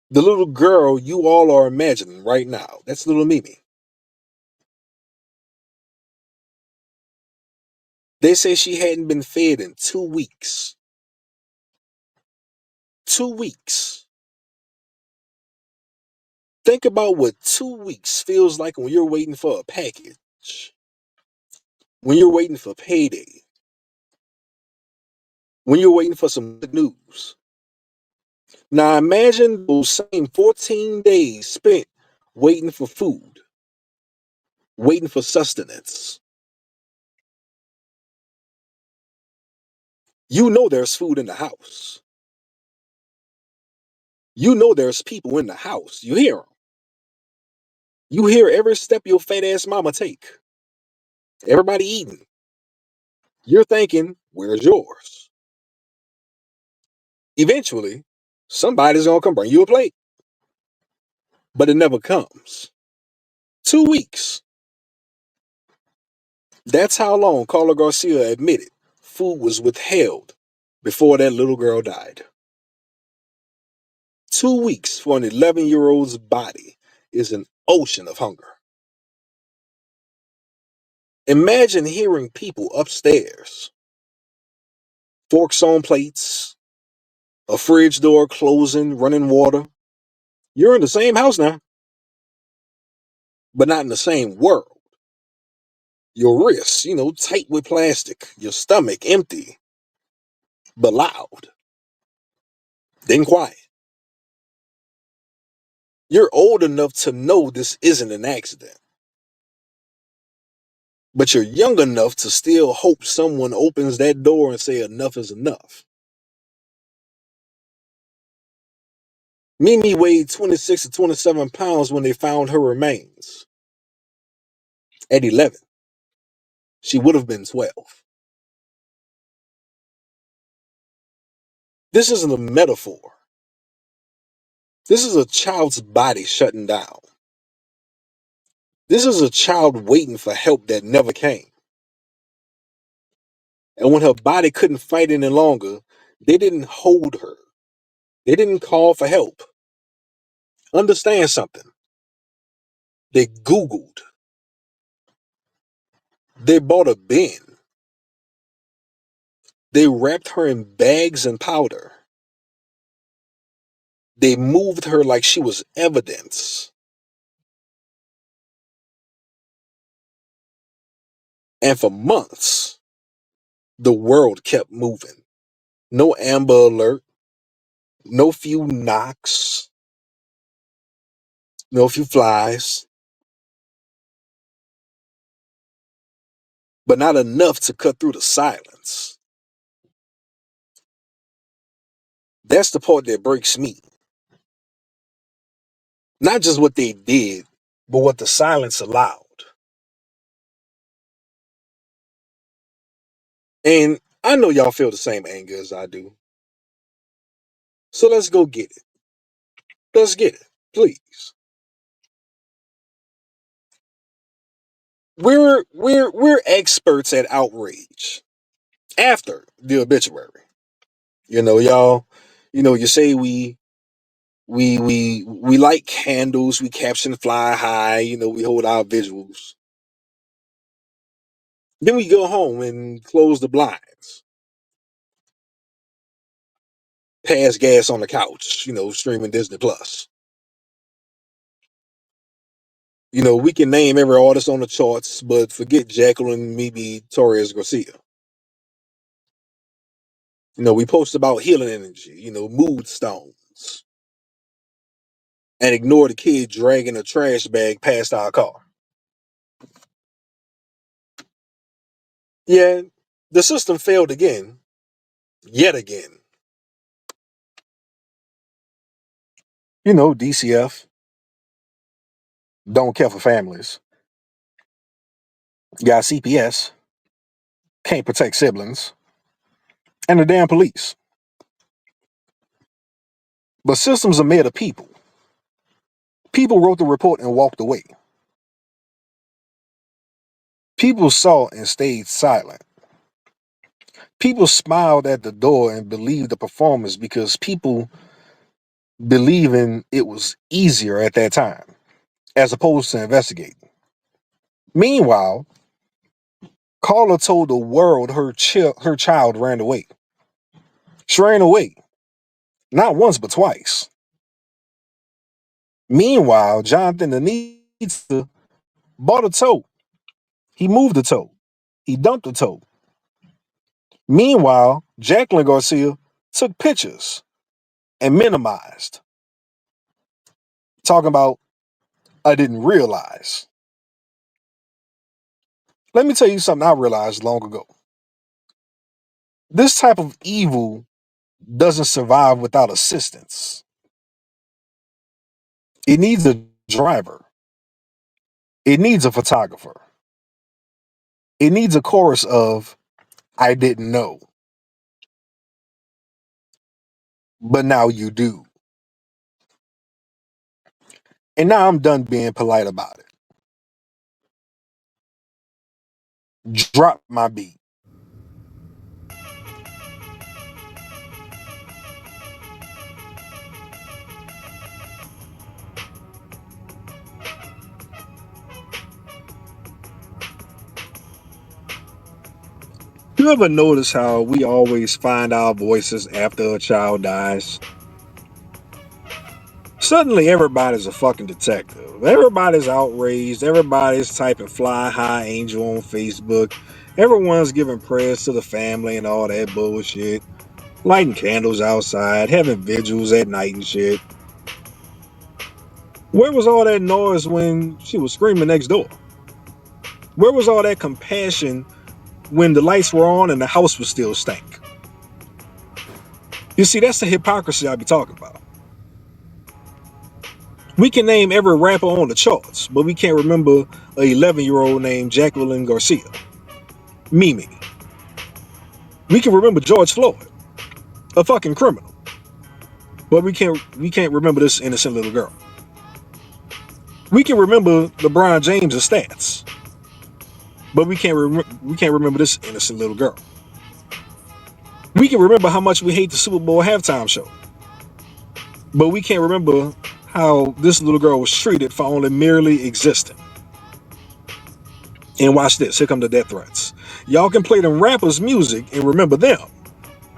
The little girl you all are imagining right now. That's little Mimi. They say she hadn't been fed in 2 weeks. 2 weeks. Think about what 2 weeks feels like when you're waiting for a package, when you're waiting for payday, when you're waiting for some good news. Now imagine those same 14 days spent waiting for food, waiting for sustenance. You know there's food in the house. You know there's people in the house. You hear them. You hear every step your fat ass mama take. Everybody eating. You're thinking, where's yours? Eventually, somebody's gonna come bring you a plate. But it never comes. 2 weeks. That's how long Carla Garcia admitted food was withheld before that little girl died. 2 weeks for an 11-year-old's body is an ocean of hunger. Imagine hearing people upstairs, forks on plates, a fridge door closing, running water. You're in the same house now, but not in the same world. Your wrists, tight with plastic, your stomach empty, but loud, then quiet. You're old enough to know this isn't an accident, but you're young enough to still hope someone opens that door and say enough is enough. Mimi weighed 26 to 27 pounds when they found her remains. At 11, she would have been 12. This isn't a metaphor. This is a child's body shutting down. This is a child waiting for help that never came. And when her body couldn't fight any longer, they didn't hold her. They didn't call for help. Understand something. They Googled. They bought a bin. They wrapped her in bags and powder. They moved her like she was evidence. And for months, the world kept moving. No Amber Alert, no few knocks, no few flies, but not enough to cut through the silence. That's the part that breaks me. Not just what they did, but what the silence allowed. And I know y'all feel the same anger as I do. So let's go get it. Let's get it, please. We're experts at outrage after the obituary. Y'all, you say we light candles, we caption fly high, we hold our visuals. Then we go home and close the blinds. Pass gas on the couch, streaming Disney Plus. We can name every artist on the charts, but forget Jacqueline, maybe Torres-García. We post about healing energy, mood stones, and ignore the kid dragging a trash bag past our car. Yeah, the system failed again, yet again. DCF, don't care for families. Got CPS, can't protect siblings, and the damn police. But systems are made of people. People wrote the report and walked away. People saw and stayed silent. People smiled at the door and believed the performance because people believing it was easier at that time, as opposed to investigating. Meanwhile, Carla told the world her child ran away. She ran away, Not once, but twice. Meanwhile, Jonathan Anita bought a tote. He moved the tote. He dumped the tote. Meanwhile, Jacqueline Garcia took pictures and minimized, talking about, I didn't realize. Let me tell you something I realized long ago. This type of evil doesn't survive without assistance. It needs a driver. It needs a photographer. It needs a chorus of, I didn't know. But now you do. And now I'm done being polite about it. Drop my beat. You ever notice how we always find our voices after a child dies? Suddenly everybody's a fucking detective. Everybody's outraged. Everybody's typing fly high angel on Facebook. Everyone's giving prayers to the family and all that bullshit. Lighting candles outside, having vigils at night and shit. Where was all that noise when she was screaming next door? Where was all that compassion when the lights were on and the house was still stank? You see, that's the hypocrisy I be talking about. We can name every rapper on the charts, but we can't remember a 11-year-old named Jacqueline Garcia. Mimi. We can remember George Floyd, a fucking criminal, but we can't remember this innocent little girl. We can remember LeBron James' stats, but we can't remember this innocent little girl. We can remember how much we hate the Super Bowl halftime show, but we can't remember how this little girl was treated for only merely existing. And watch this, here come the death threats. Y'all can play them rappers' music and remember them.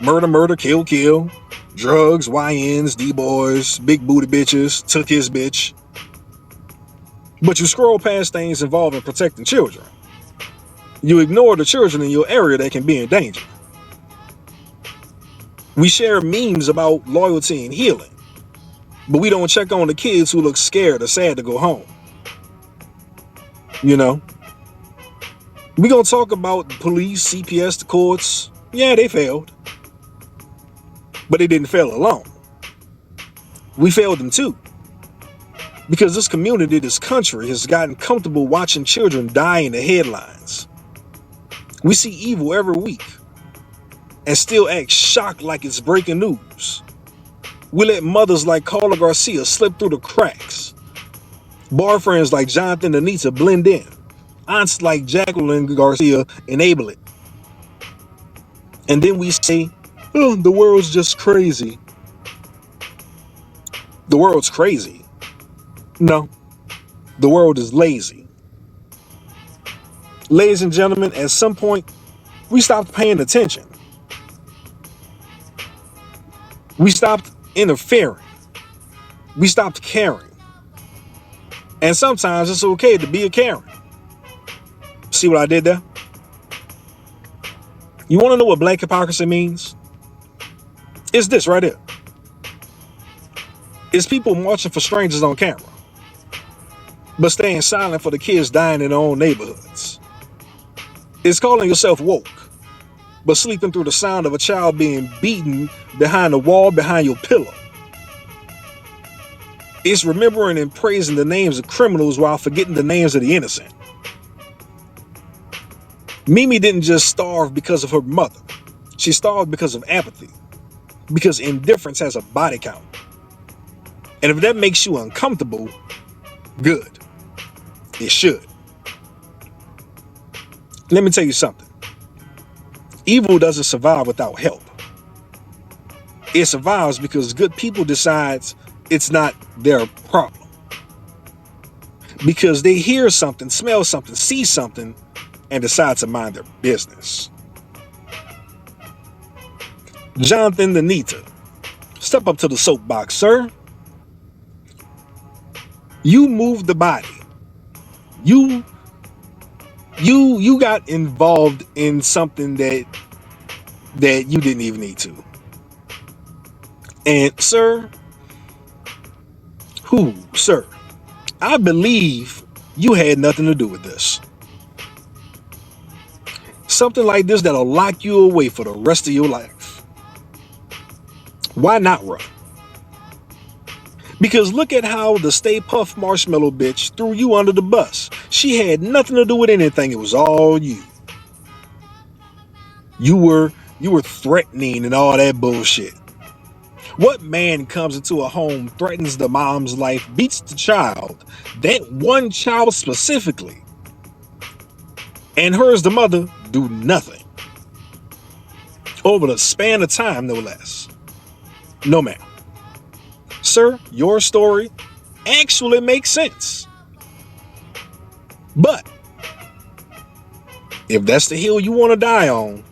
Murder, murder, kill, kill. Drugs, YNs, D-boys, big booty bitches, took his bitch. But you scroll past things involving protecting children. You ignore the children in your area that can be in danger. We share memes about loyalty and healing, but we don't check on the kids who look scared or sad to go home. You know? We gonna talk about police, CPS, the courts. Yeah, they failed. But they didn't fail alone. We failed them too. Because this community, this country, has gotten comfortable watching children die in the headlines. We see evil every week and still act shocked like it's breaking news. We let mothers like Carla Garcia slip through the cracks. Boyfriends like Jonathan and Anita blend in. Aunts like Jacqueline Garcia enable it. And then we say, oh, the world's just crazy. The world's crazy. No, the world is lazy. Ladies and gentlemen, at some point, we stopped paying attention. We stopped interfering. We stopped caring. And sometimes it's okay to be a Karen. See what I did there? You want to know what black hypocrisy means? It's this right here. It's people marching for strangers on camera, but staying silent for the kids dying in their own neighborhoods. It's calling yourself woke, but sleeping through the sound of a child being beaten behind the wall behind your pillow. It's remembering and praising the names of criminals while forgetting the names of the innocent. Mimi didn't just starve because of her mother. She starved because of apathy, because indifference has a body count. And if that makes you uncomfortable, good. It should. Let me tell you something. Evil doesn't survive without help. It survives because good people decide it's not their problem. Because they hear something, smell something, see something, and decide to mind their business. Jonathan and Anita step up to the soapbox, sir. You moved the body. You got involved in something that you didn't even need to. And sir, sir, I believe you had nothing to do with this. Something like this that'll lock you away for the rest of your life. Why not run? Because look at how the Stay Puft Marshmallow bitch threw you under the bus. She had nothing to do with anything. It was all you. You were threatening and all that bullshit. What man comes into a home, threatens the mom's life, beats the child, that one child specifically, and her as the mother do nothing? Over the span of time, no less. No, ma'am. Sir, your story actually makes sense. But if that's the hill you want to die on,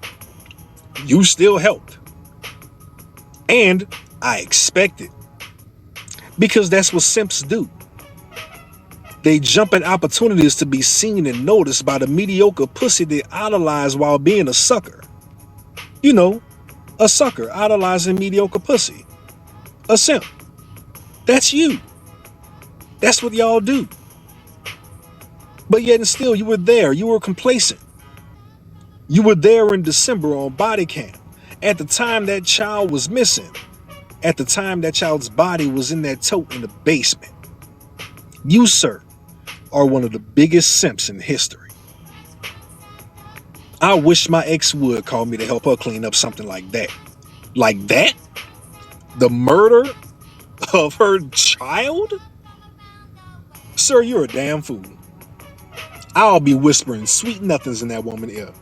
you still helped. And I expect it. Because that's what simps do. They jump at opportunities to be seen and noticed by the mediocre pussy they idolize while being a sucker. You know, a sucker idolizing mediocre pussy. A simp. That's you. That's what y'all do. But yet and still, you were there. You were complacent. You were there in December on body cam. At the time that child was missing. At the time that child's body was in that tote in the basement. You, sir, are one of the biggest simps in history. I wish my ex would call me to help her clean up something like that. Like that? The murder of her child? Sir, you're a damn fool. I'll be whispering sweet nothings in that woman's ear.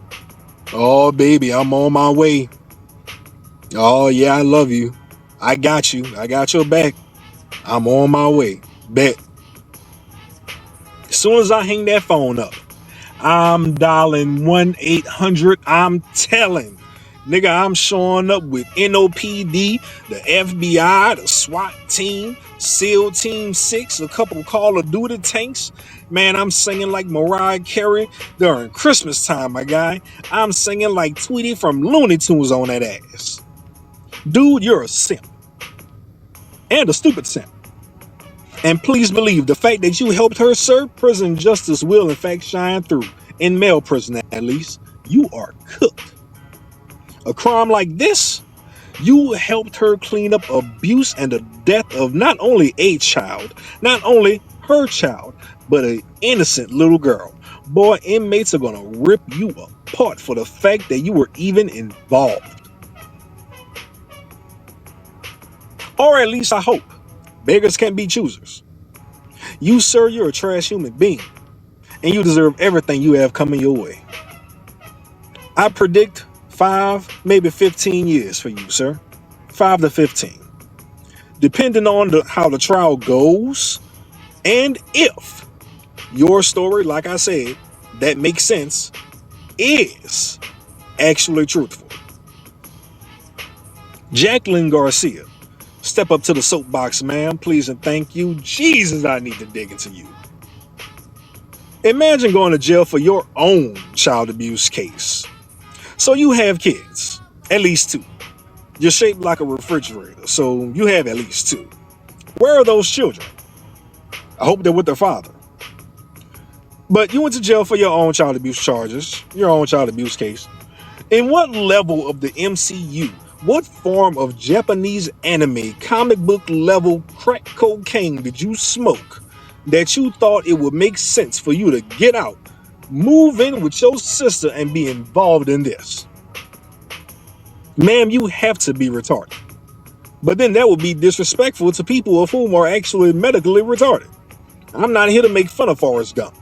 Oh, baby, I'm on my way. Oh, yeah, I love you. I got you. I got your back. I'm on my way. Bet. As soon as I hang that phone up, I'm dialing 1-800. I'm telling. Nigga, I'm showing up with NOPD, the FBI, the SWAT team, SEAL Team 6, a couple Call of Duty tanks. Man, I'm singing like Mariah Carey during Christmas time, my guy. I'm singing like Tweety from Looney Tunes on that ass. Dude, you're a simp. And a stupid simp. And please believe the fact that you helped her serve prison justice will in fact shine through. In male prison, at least. You are cooked. A crime like this, you helped her clean up abuse and the death of not only a child, not only her child, but an innocent little girl. Boy, inmates are gonna rip you apart for the fact that you were even involved. Or at least I hope. Beggars can't be choosers. You, sir, you're a trash human being, and you deserve everything you have coming your way. I predict 5, maybe 15 years for you, sir. 5 to 15. Depending on how the trial goes, and if your story, like I said, that makes sense, is actually truthful. Jacqueline Garcia, step up to the soapbox, ma'am, please and thank you. Jesus, I need to dig into you. Imagine going to jail for your own child abuse case. So you have kids, at least 2. You're shaped like a refrigerator, so you have at least 2. Where are those children? I hope they're with their father. But you went to jail for your own child abuse charges, your own child abuse case. In what level of the MCU, what form of Japanese anime, comic book level crack cocaine did you smoke that you thought it would make sense for you to get out, move in with your sister, and be involved in this? Ma'am, you have to be retarded. But then that would be disrespectful to people of whom are actually medically retarded. I'm not here to make fun of Forrest Gump.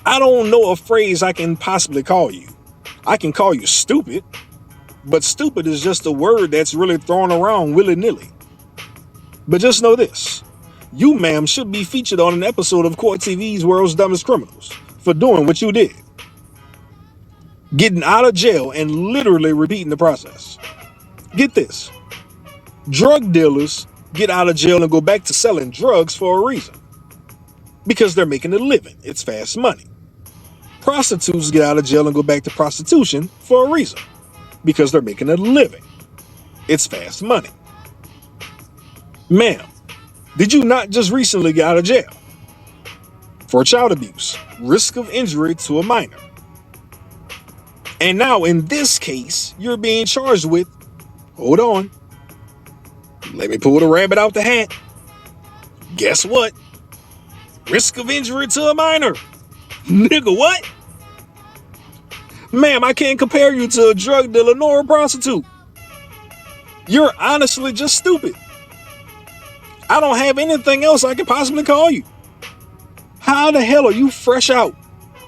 I don't know a phrase I can possibly call you. I can call you stupid, but stupid is just a word that's really thrown around willy-nilly. But just know this. You, ma'am, should be featured on an episode of Court TV's World's Dumbest Criminals for doing what you did. Getting out of jail and literally repeating the process. Get this. Drug dealers get out of jail and go back to selling drugs for a reason. Because they're making a living. It's fast money. Prostitutes get out of jail and go back to prostitution for a reason. Because they're making a living. It's fast money. Ma'am, did you not just recently get out of jail for child abuse, risk of injury to a minor? And now in this case, you're being charged with, hold on, let me pull the rabbit out the hat. Guess what? Risk of injury to a minor. Nigga, what? Ma'am, I can't compare you to a drug dealer nor a prostitute. You're honestly just stupid. I don't have anything else I can possibly call you. How the hell are you fresh out?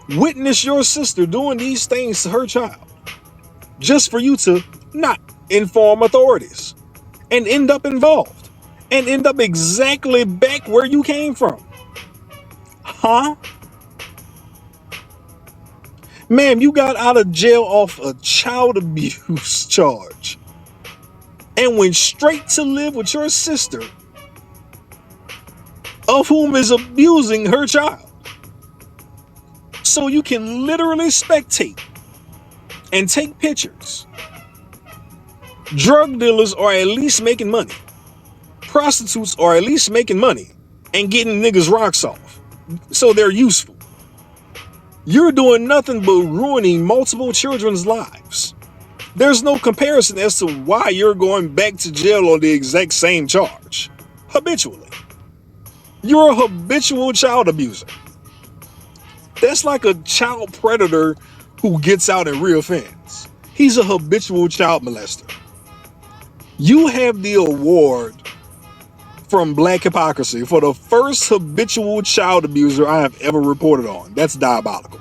Witness your sister doing these things to her child just for you to not inform authorities and end up involved and end up exactly back where you came from. Huh? Ma'am, you got out of jail off a child abuse charge and went straight to live with your sister, of whom is abusing her child. So you can literally spectate and take pictures. Drug dealers are at least making money. Prostitutes are at least making money and getting niggas rocks off. So they're useful. You're doing nothing but ruining multiple children's lives. There's no comparison as to why you're going back to jail on the exact same charge. Habitually. You're a habitual child abuser. That's like a child predator who gets out and reoffends. He's a habitual child molester. You have the award from Black Hypocrisy for the first habitual child abuser I have ever reported on. That's diabolical.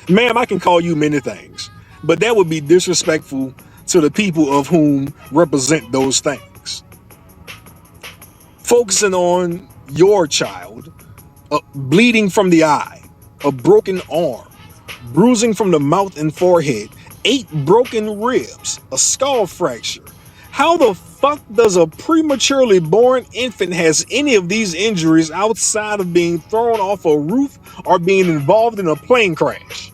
Ma'am, I can call you many things, but that would be disrespectful to the people of whom represent those things. Focusing on your child, bleeding from the eye, a broken arm, bruising from the mouth and forehead, 8 broken ribs, a skull fracture. How the fuck does a prematurely born infant has any of these injuries outside of being thrown off a roof or being involved in a plane crash?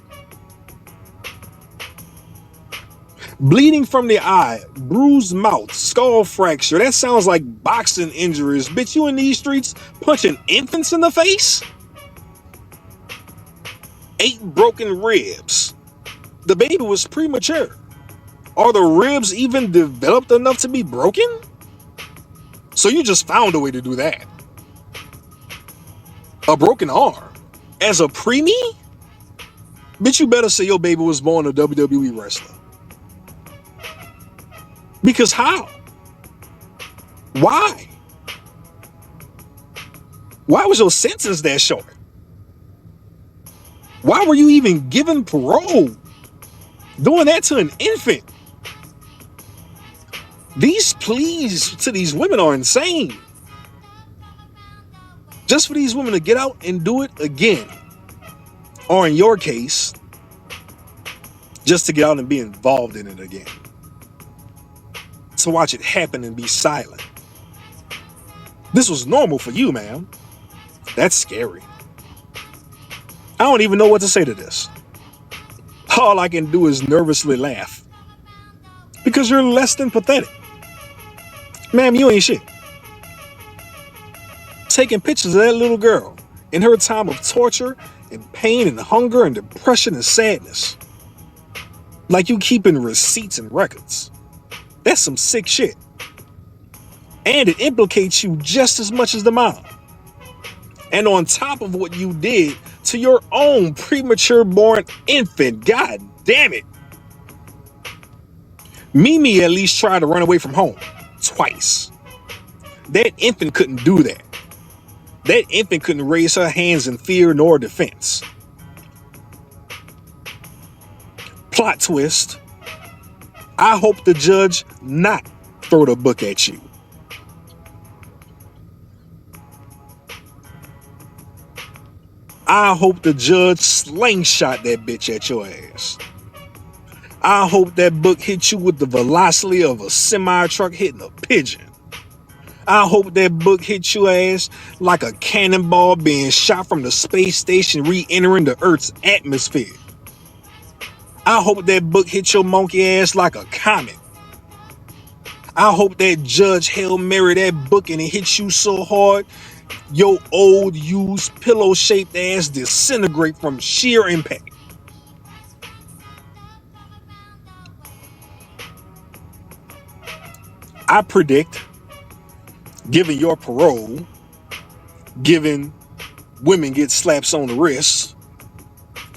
Bleeding from the eye, bruised mouth, skull fracture. That sounds like boxing injuries. Bitch, you in these streets punching infants in the face? 8 broken ribs. The baby was premature. Are the ribs even developed enough to be broken? So you just found a way to do that. A broken arm. As a preemie? Bitch, you better say your baby was born a WWE wrestler. Because how? Why? Why was your sentence that short? Why were you even given parole? Doing that to an infant. These pleas to these women are insane. Just for these women to get out and do it again. Or in your case, just to get out and be involved in it again. To watch it happen and be silent. This was normal for you, ma'am. That's scary. I don't even know what to say to this. All I can do is nervously laugh. Because you're less than pathetic. Ma'am, you ain't shit. Taking pictures of that little girl in her time of torture and pain and hunger and depression and sadness. Like you keeping receipts and records. That's some sick shit. And it implicates you just as much as the mom. And on top of what you did to your own premature born infant, god damn it. Mimi at least tried to run away from home twice. That infant couldn't do that. That infant couldn't raise her hands in fear nor defense. Plot twist. I hope the judge not throw the book at you. I hope the judge slingshot that bitch at your ass. I hope that book hit you with the velocity of a semi-truck hitting a pigeon. I hope that book hit your ass like a cannonball being shot from the space station re-entering the Earth's atmosphere. I hope that book hit your monkey ass like a comet. I hope that judge Hail Mary that book and it hits you so hard, your old used pillow-shaped ass disintegrate from sheer impact. I predict, given your parole, given women get slaps on the wrist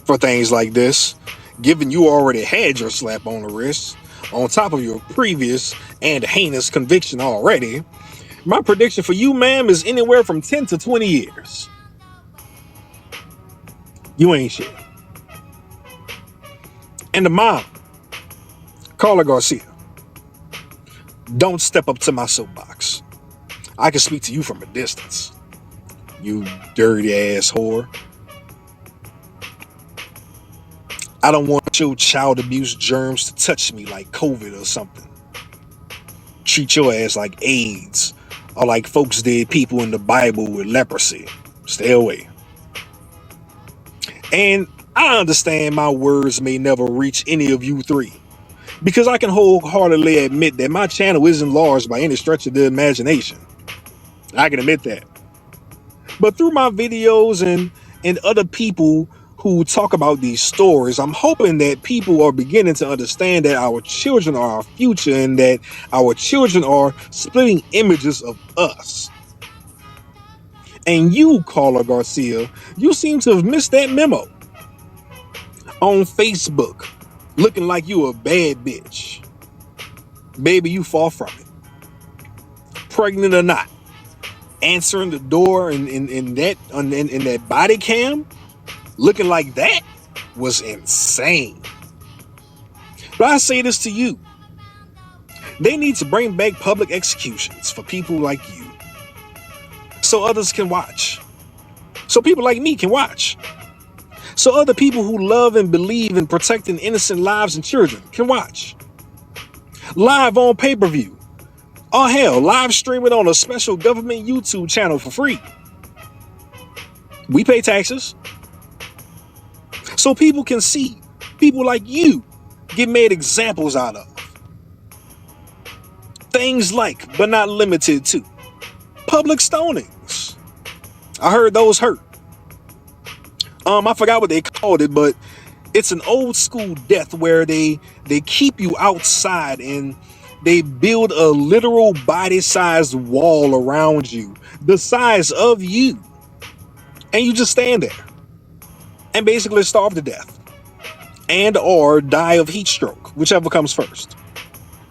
for things like this, given you already had your slap on the wrist on top of your previous and heinous conviction already, my prediction for you, ma'am, is anywhere from 10 to 20 years. You ain't shit. And the mom, Carla Garcia, don't step up to my soapbox. I can speak to you from a distance. You dirty ass whore. I don't want your child abuse germs to touch me like COVID or something. Treat your ass like AIDS or like folks did people in the Bible with leprosy. Stay away. And I understand my words may never reach any of you three, because I can wholeheartedly admit that my channel isn't large by any stretch of the imagination. I can admit that. But through my videos and other people who talk about these stories, I'm hoping that people are beginning to understand that our children are our future and that our children are splitting images of us. And you, Carla Garcia, you seem to have missed that memo. On Facebook, looking like you a bad bitch. Baby, you far from it. Pregnant or not, answering the door in that body cam, looking like that was insane. But I say this to you. They need to bring back public executions for people like you, so others can watch. So people like me can watch. So other people who love and believe in protecting innocent lives and children can watch. Live on pay-per-view. Oh hell, live streaming on a special government YouTube channel for free. We pay taxes. So people can see people like you get made examples out of. Things like, but not limited to, public stonings. I heard those hurt. I forgot what they called it, but it's an old school death where they keep you outside and they build a literal body-sized wall around you, the size of you. And you just stand there and basically starve to death and or die of heat stroke, whichever comes first.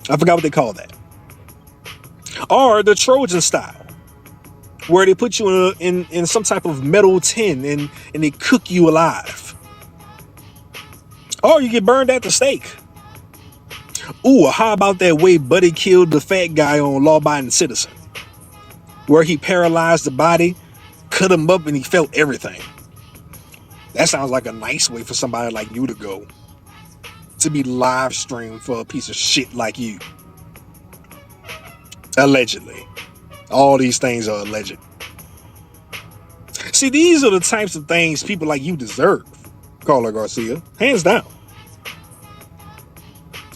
I forgot what they call that. Or the Trojan style, where they put you in some type of metal tin and they cook you alive. Or you get burned at the stake. Ooh, how about that way Buddy killed the fat guy on Law Abiding Citizen, where he paralyzed the body, cut him up, and he felt everything. That sounds like a nice way for somebody like you to go, to be live streamed for a piece of shit like you. Allegedly. All these things are alleged. See, these are the types of things people like you deserve, Carla Garcia, hands down.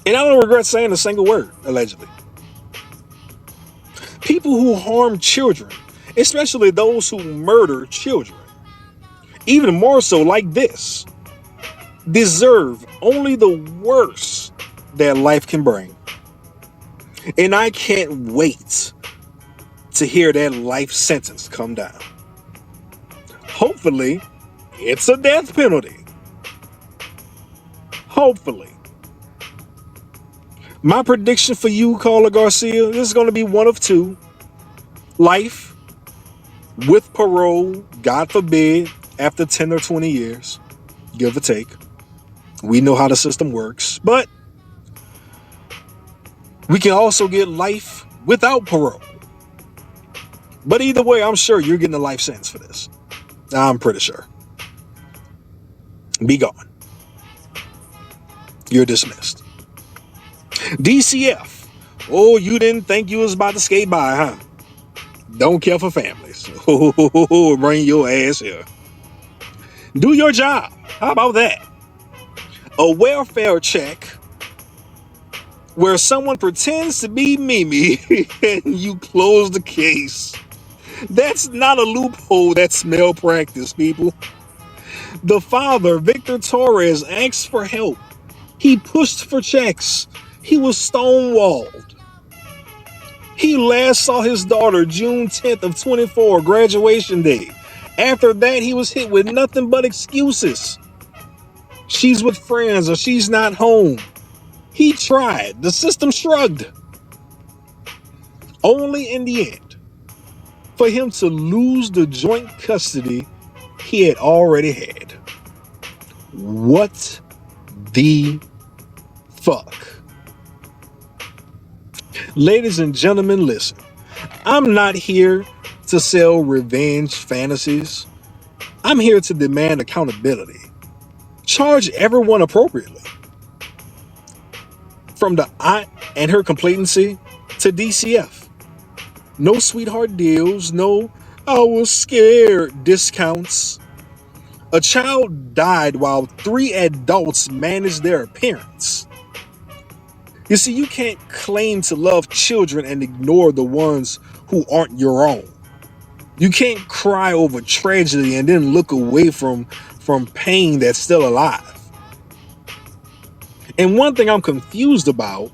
And I don't regret saying a single word, allegedly. People who harm children, especially those who murder children, even more so like this, deserve only the worst that life can bring. And I can't wait to hear that life sentence come down. Hopefully, it's a death penalty. Hopefully. My prediction for you, Carla Garcia, this is going to be one of two. Life with parole, God forbid, after 10 or 20 years, give or take. We know how the system works, but we can also get life without parole. But either way, I'm sure you're getting a life sentence for this. I'm pretty sure. Be gone. You're dismissed. DCF. Oh, you didn't think you was about to skate by, huh? Don't care for families. Oh, bring your ass here. Do your job. How about that? A welfare check where someone pretends to be Mimi and you close the case. That's not a loophole, that's malpractice, people. The father, Victor Torres, asked for help. He pushed for checks. He was stonewalled. He last saw his daughter June 10th of 24, graduation day. After that, he was hit with nothing but excuses. She's with friends or she's not home. He tried. The system shrugged. Only in the end, for him to lose the joint custody he had already had. What the fuck? Ladies and gentlemen, listen. I'm not here to sell revenge fantasies. I'm here to demand accountability. Charge everyone appropriately. From the aunt and her complacency to DCF. No sweetheart deals, no I was scared discounts. A child died while 3 adults managed their appearance. You see, you can't claim to love children and ignore the ones who aren't your own. You can't cry over tragedy and then look away from pain that's still alive. And one thing I'm confused about,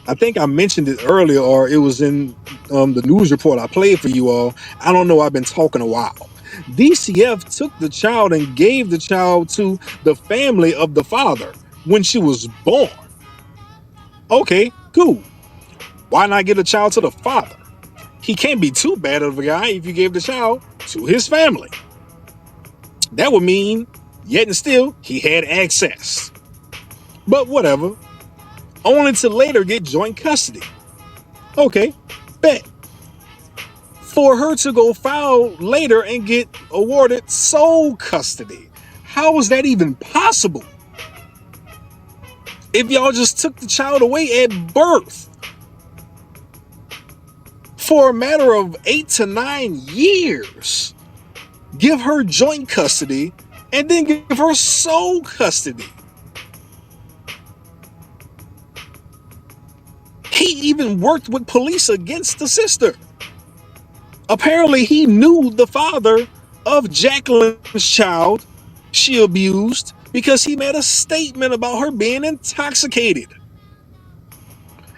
I think I mentioned it earlier, or it was in the news report I played for you all. I don't know, I've been talking a while. DCF took the child and gave the child to the family of the father when she was born. Okay, cool. Why not get a child to the father? He can't be too bad of a guy if you gave the child to his family. That would mean, yet and still, he had access. But whatever. Only to later get joint custody. Okay, bet. For her to go file later and get awarded sole custody. How is that even possible? If y'all just took the child away at birth for a matter of 8 to 9 years, give her joint custody and then give her sole custody. He even worked with police against the sister. Apparently, he knew the father of Jacqueline's child she abused because he made a statement about her being intoxicated.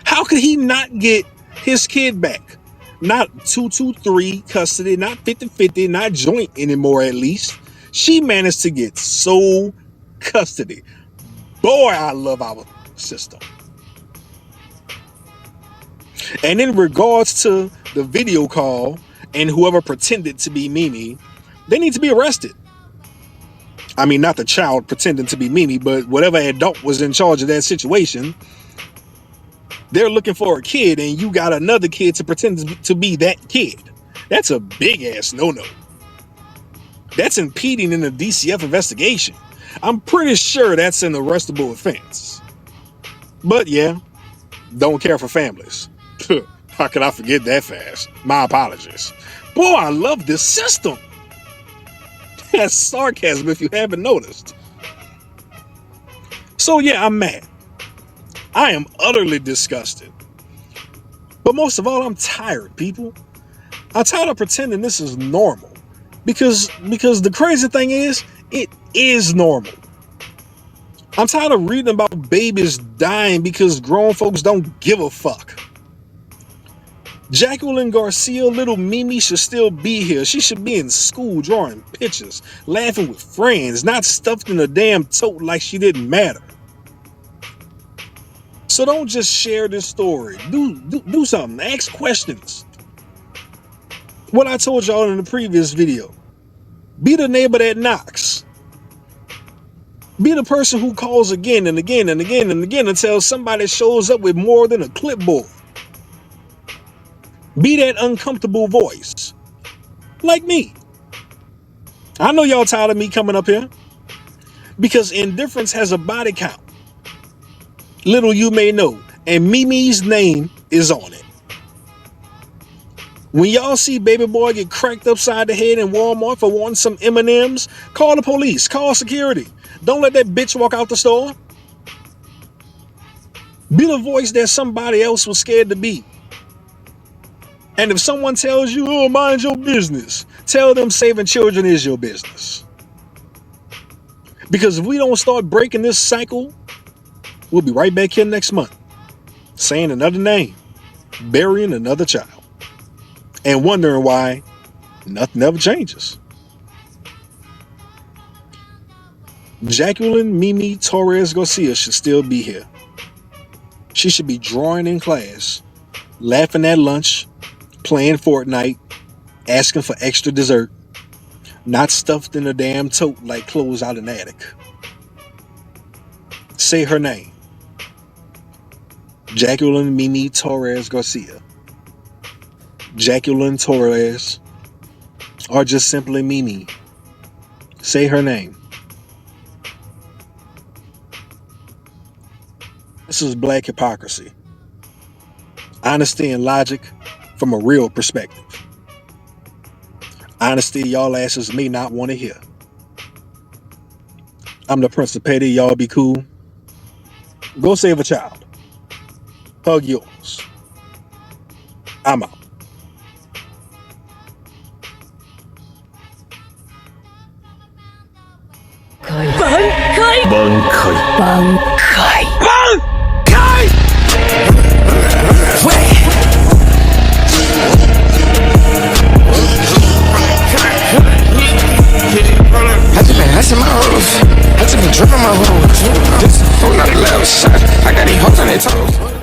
How could he not get his kid back? Not 2-2-3 custody, not 50-50, not joint anymore at least. She managed to get sole custody. Boy, I love our system. And in regards to the video call and whoever pretended to be Mimi, they need to be arrested. I mean, not the child pretending to be Mimi, but whatever adult was in charge of that situation. They're looking for a kid and you got another kid to pretend to be that kid. That's a big ass no-no. That's impeding in the DCF investigation. I'm pretty sure that's an arrestable offense. But yeah, don't care for families. How could I forget that fast? My apologies. Boy, I love this system. That's sarcasm if you haven't noticed. So yeah, I'm mad. I am utterly disgusted. But most of all, I'm tired, people. I'm tired of pretending this is normal. Because the crazy thing is, it is normal. I'm tired of reading about babies dying because grown folks don't give a fuck. Jacqueline Garcia, little Mimi, should still be here. She should be in school drawing pictures, laughing with friends, not stuffed in a damn tote like she didn't matter. So don't just share this story. Do something. Ask questions. What I told y'all in the previous video. Be the neighbor that knocks. Be the person who calls again and again and again and again until somebody shows up with more than a clipboard. Be that uncomfortable voice. Like me. I know y'all tired of me coming up here. Because indifference has a body count. Little you may know, and Mimi's name is on it. When y'all see baby boy get cracked upside the head in Walmart for wanting some M&Ms, call the police, call security. Don't let that bitch walk out the store. Be the voice that somebody else was scared to be. And if someone tells you, oh, mind your business, tell them saving children is your business. Because if we don't start breaking this cycle, we'll be right back here next month, saying another name, burying another child, and wondering why nothing ever changes. Jacqueline Mimi Torres-García should still be here. She should be drawing in class, laughing at lunch, playing Fortnite, asking for extra dessert, not stuffed in a damn tote like clothes out in the attic. Say her name. Jacqueline Mimi Torres-García. Jacqueline Torres, or just simply Mimi. Say her name. This is black hypocrisy. Honesty and logic from a real perspective. Honesty y'all asses may not want to hear. I'm the Prince of Petty. Y'all be cool. Go save a child. Hug yours. I'm out. I just my hoes. I just been dripping my hoes. This whole nother level shot. I got these hoes on their toes.